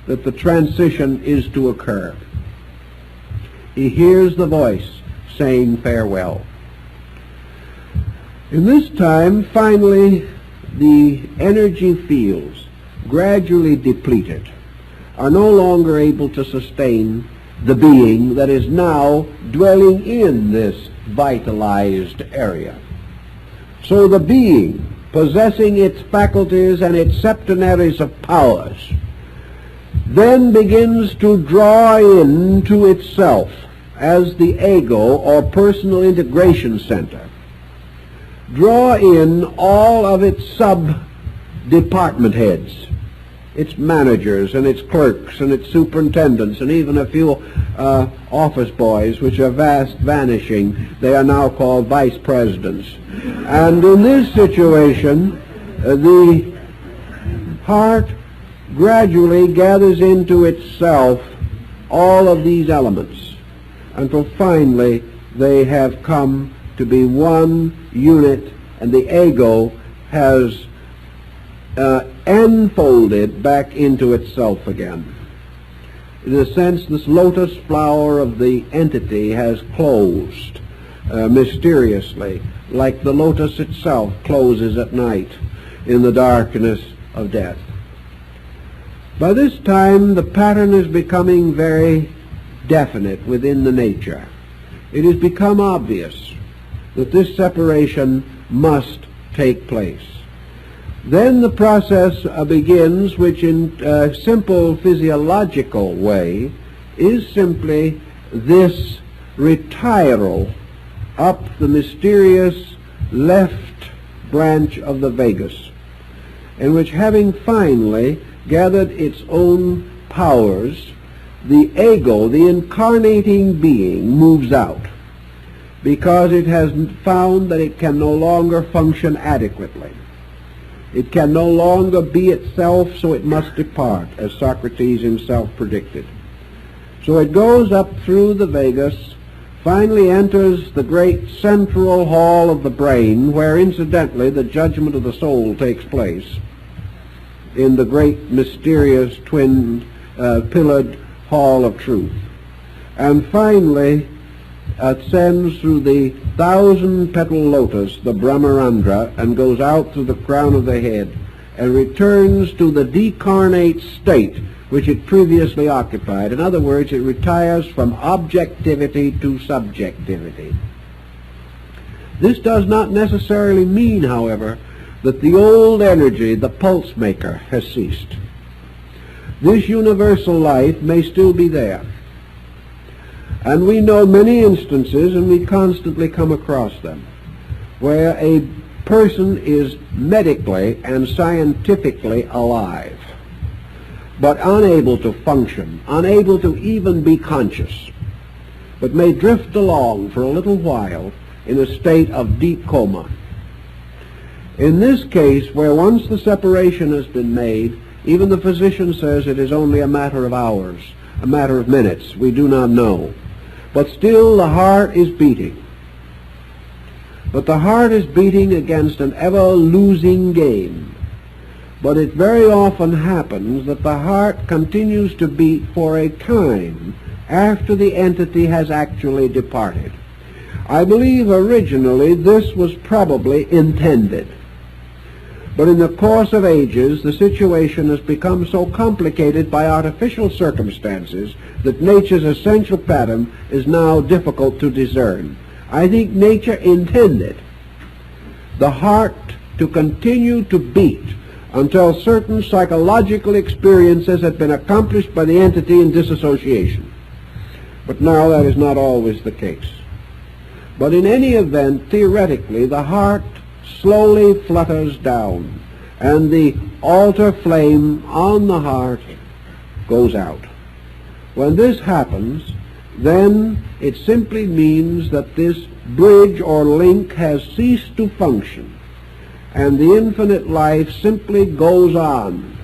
that the transition is to occur. He hears the voice saying farewell. In this time, finally, the energy fields, gradually depleted, are no longer able to sustain the being that is now dwelling in this vitalized area. So the being, possessing its faculties and its septenaries of powers, then begins to draw into itself as the ego or personal integration center, draw in all of its sub-department heads, its managers and its clerks and its superintendents, and even a few office boys, which are fast vanishing. They are now called vice presidents. And in this situation, the heart gradually gathers into itself all of these elements until finally they have come to be one unit, and the ego has enfolded back into itself again. In a sense, this lotus flower of the entity has closed mysteriously, like the lotus itself closes at night in the darkness of death. By this time, the pattern is becoming very definite within the nature. It has become obvious that this separation must take place. Then the process begins, which in a simple physiological way is simply this retiral up the mysterious left branch of the vagus, in which, having finally gathered its own powers, the ego, the incarnating being, moves out because it has found that it can no longer function adequately. It can no longer be itself, so it must depart, as Socrates himself predicted. So it goes up through the vagus, finally enters the great central hall of the brain, where incidentally the judgment of the soul takes place, in the great mysterious twin pillared hall of truth. And finally ascends through the 1,000-petal lotus, the Brahmarandra, and goes out through the crown of the head and returns to the decarnate state which it previously occupied. In other words, it retires from objectivity to subjectivity. This does not necessarily mean, however, that the old energy, the pulse maker, has ceased. This universal life may still be there. And we know many instances, and we constantly come across them, where a person is medically and scientifically alive, but unable to function, unable to even be conscious, but may drift along for a little while in a state of deep coma. In this case, where once the separation has been made, even the physician says it is only a matter of hours, a matter of minutes, we do not know. But still the heart is beating. But the heart is beating against an ever-losing game. But it very often happens that the heart continues to beat for a time after the entity has actually departed. I believe originally this was probably intended. But in the course of ages, the situation has become so complicated by artificial circumstances that nature's essential pattern is now difficult to discern. I think nature intended the heart to continue to beat until certain psychological experiences had been accomplished by the entity in dissociation. But now that is not always the case. But in any event, theoretically, the heart slowly flutters down, and the altar flame on the heart goes out. When this happens, then it simply means that this bridge or link has ceased to function, and the infinite life simply goes on,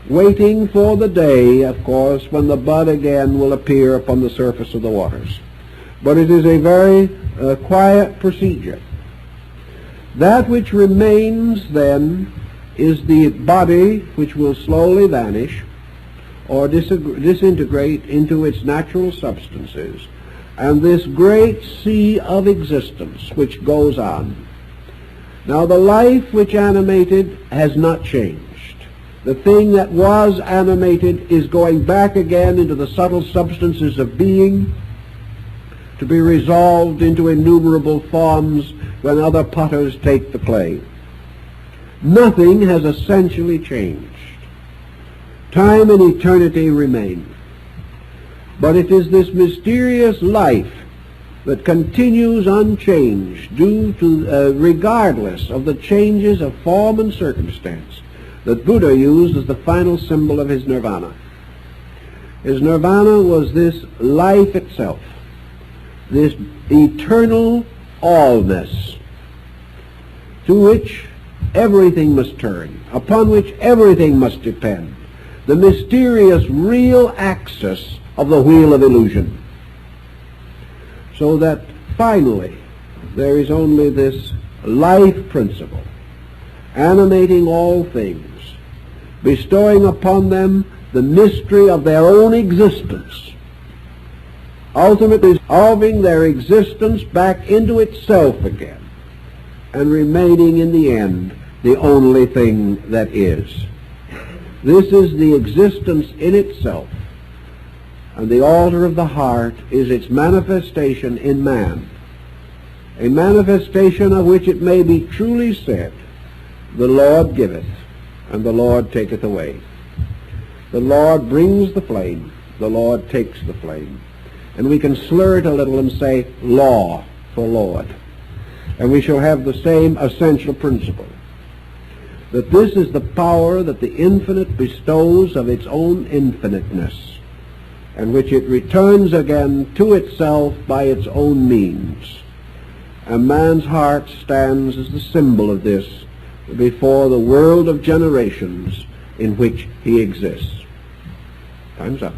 waiting for the day, of course, when the bud again will appear upon the surface of the waters. But it is a very quiet procedure. That which remains then is the body, which will slowly vanish or disintegrate into its natural substances, and this great sea of existence which goes on. Now the life which animated has not changed. The thing that was animated is going back again into the subtle substances of being, to be resolved into innumerable forms when other potters take the clay. Nothing has essentially changed. Time and eternity remain. But it is this mysterious life that continues unchanged, due to, regardless of the changes of form and circumstance, that Buddha used as the final symbol of his nirvana. His nirvana was this life itself, this eternal allness, to which everything must turn, upon which everything must depend, the mysterious real axis of the wheel of illusion. So that finally there is only this life principle animating all things, bestowing upon them the mystery of their own existence, ultimately resolving their existence back into itself again, and remaining in the end the only thing that is. This is the existence in itself, and the altar of the heart is its manifestation in man, a manifestation of which it may be truly said, the Lord giveth, and the Lord taketh away. The Lord brings the flame, the Lord takes the flame. And we can slur it a little and say law for Lord. And we shall have the same essential principle, that this is the power that the infinite bestows of its own infiniteness, and which it returns again to itself by its own means. And man's heart stands as the symbol of this before the world of generations in which he exists. Time's up.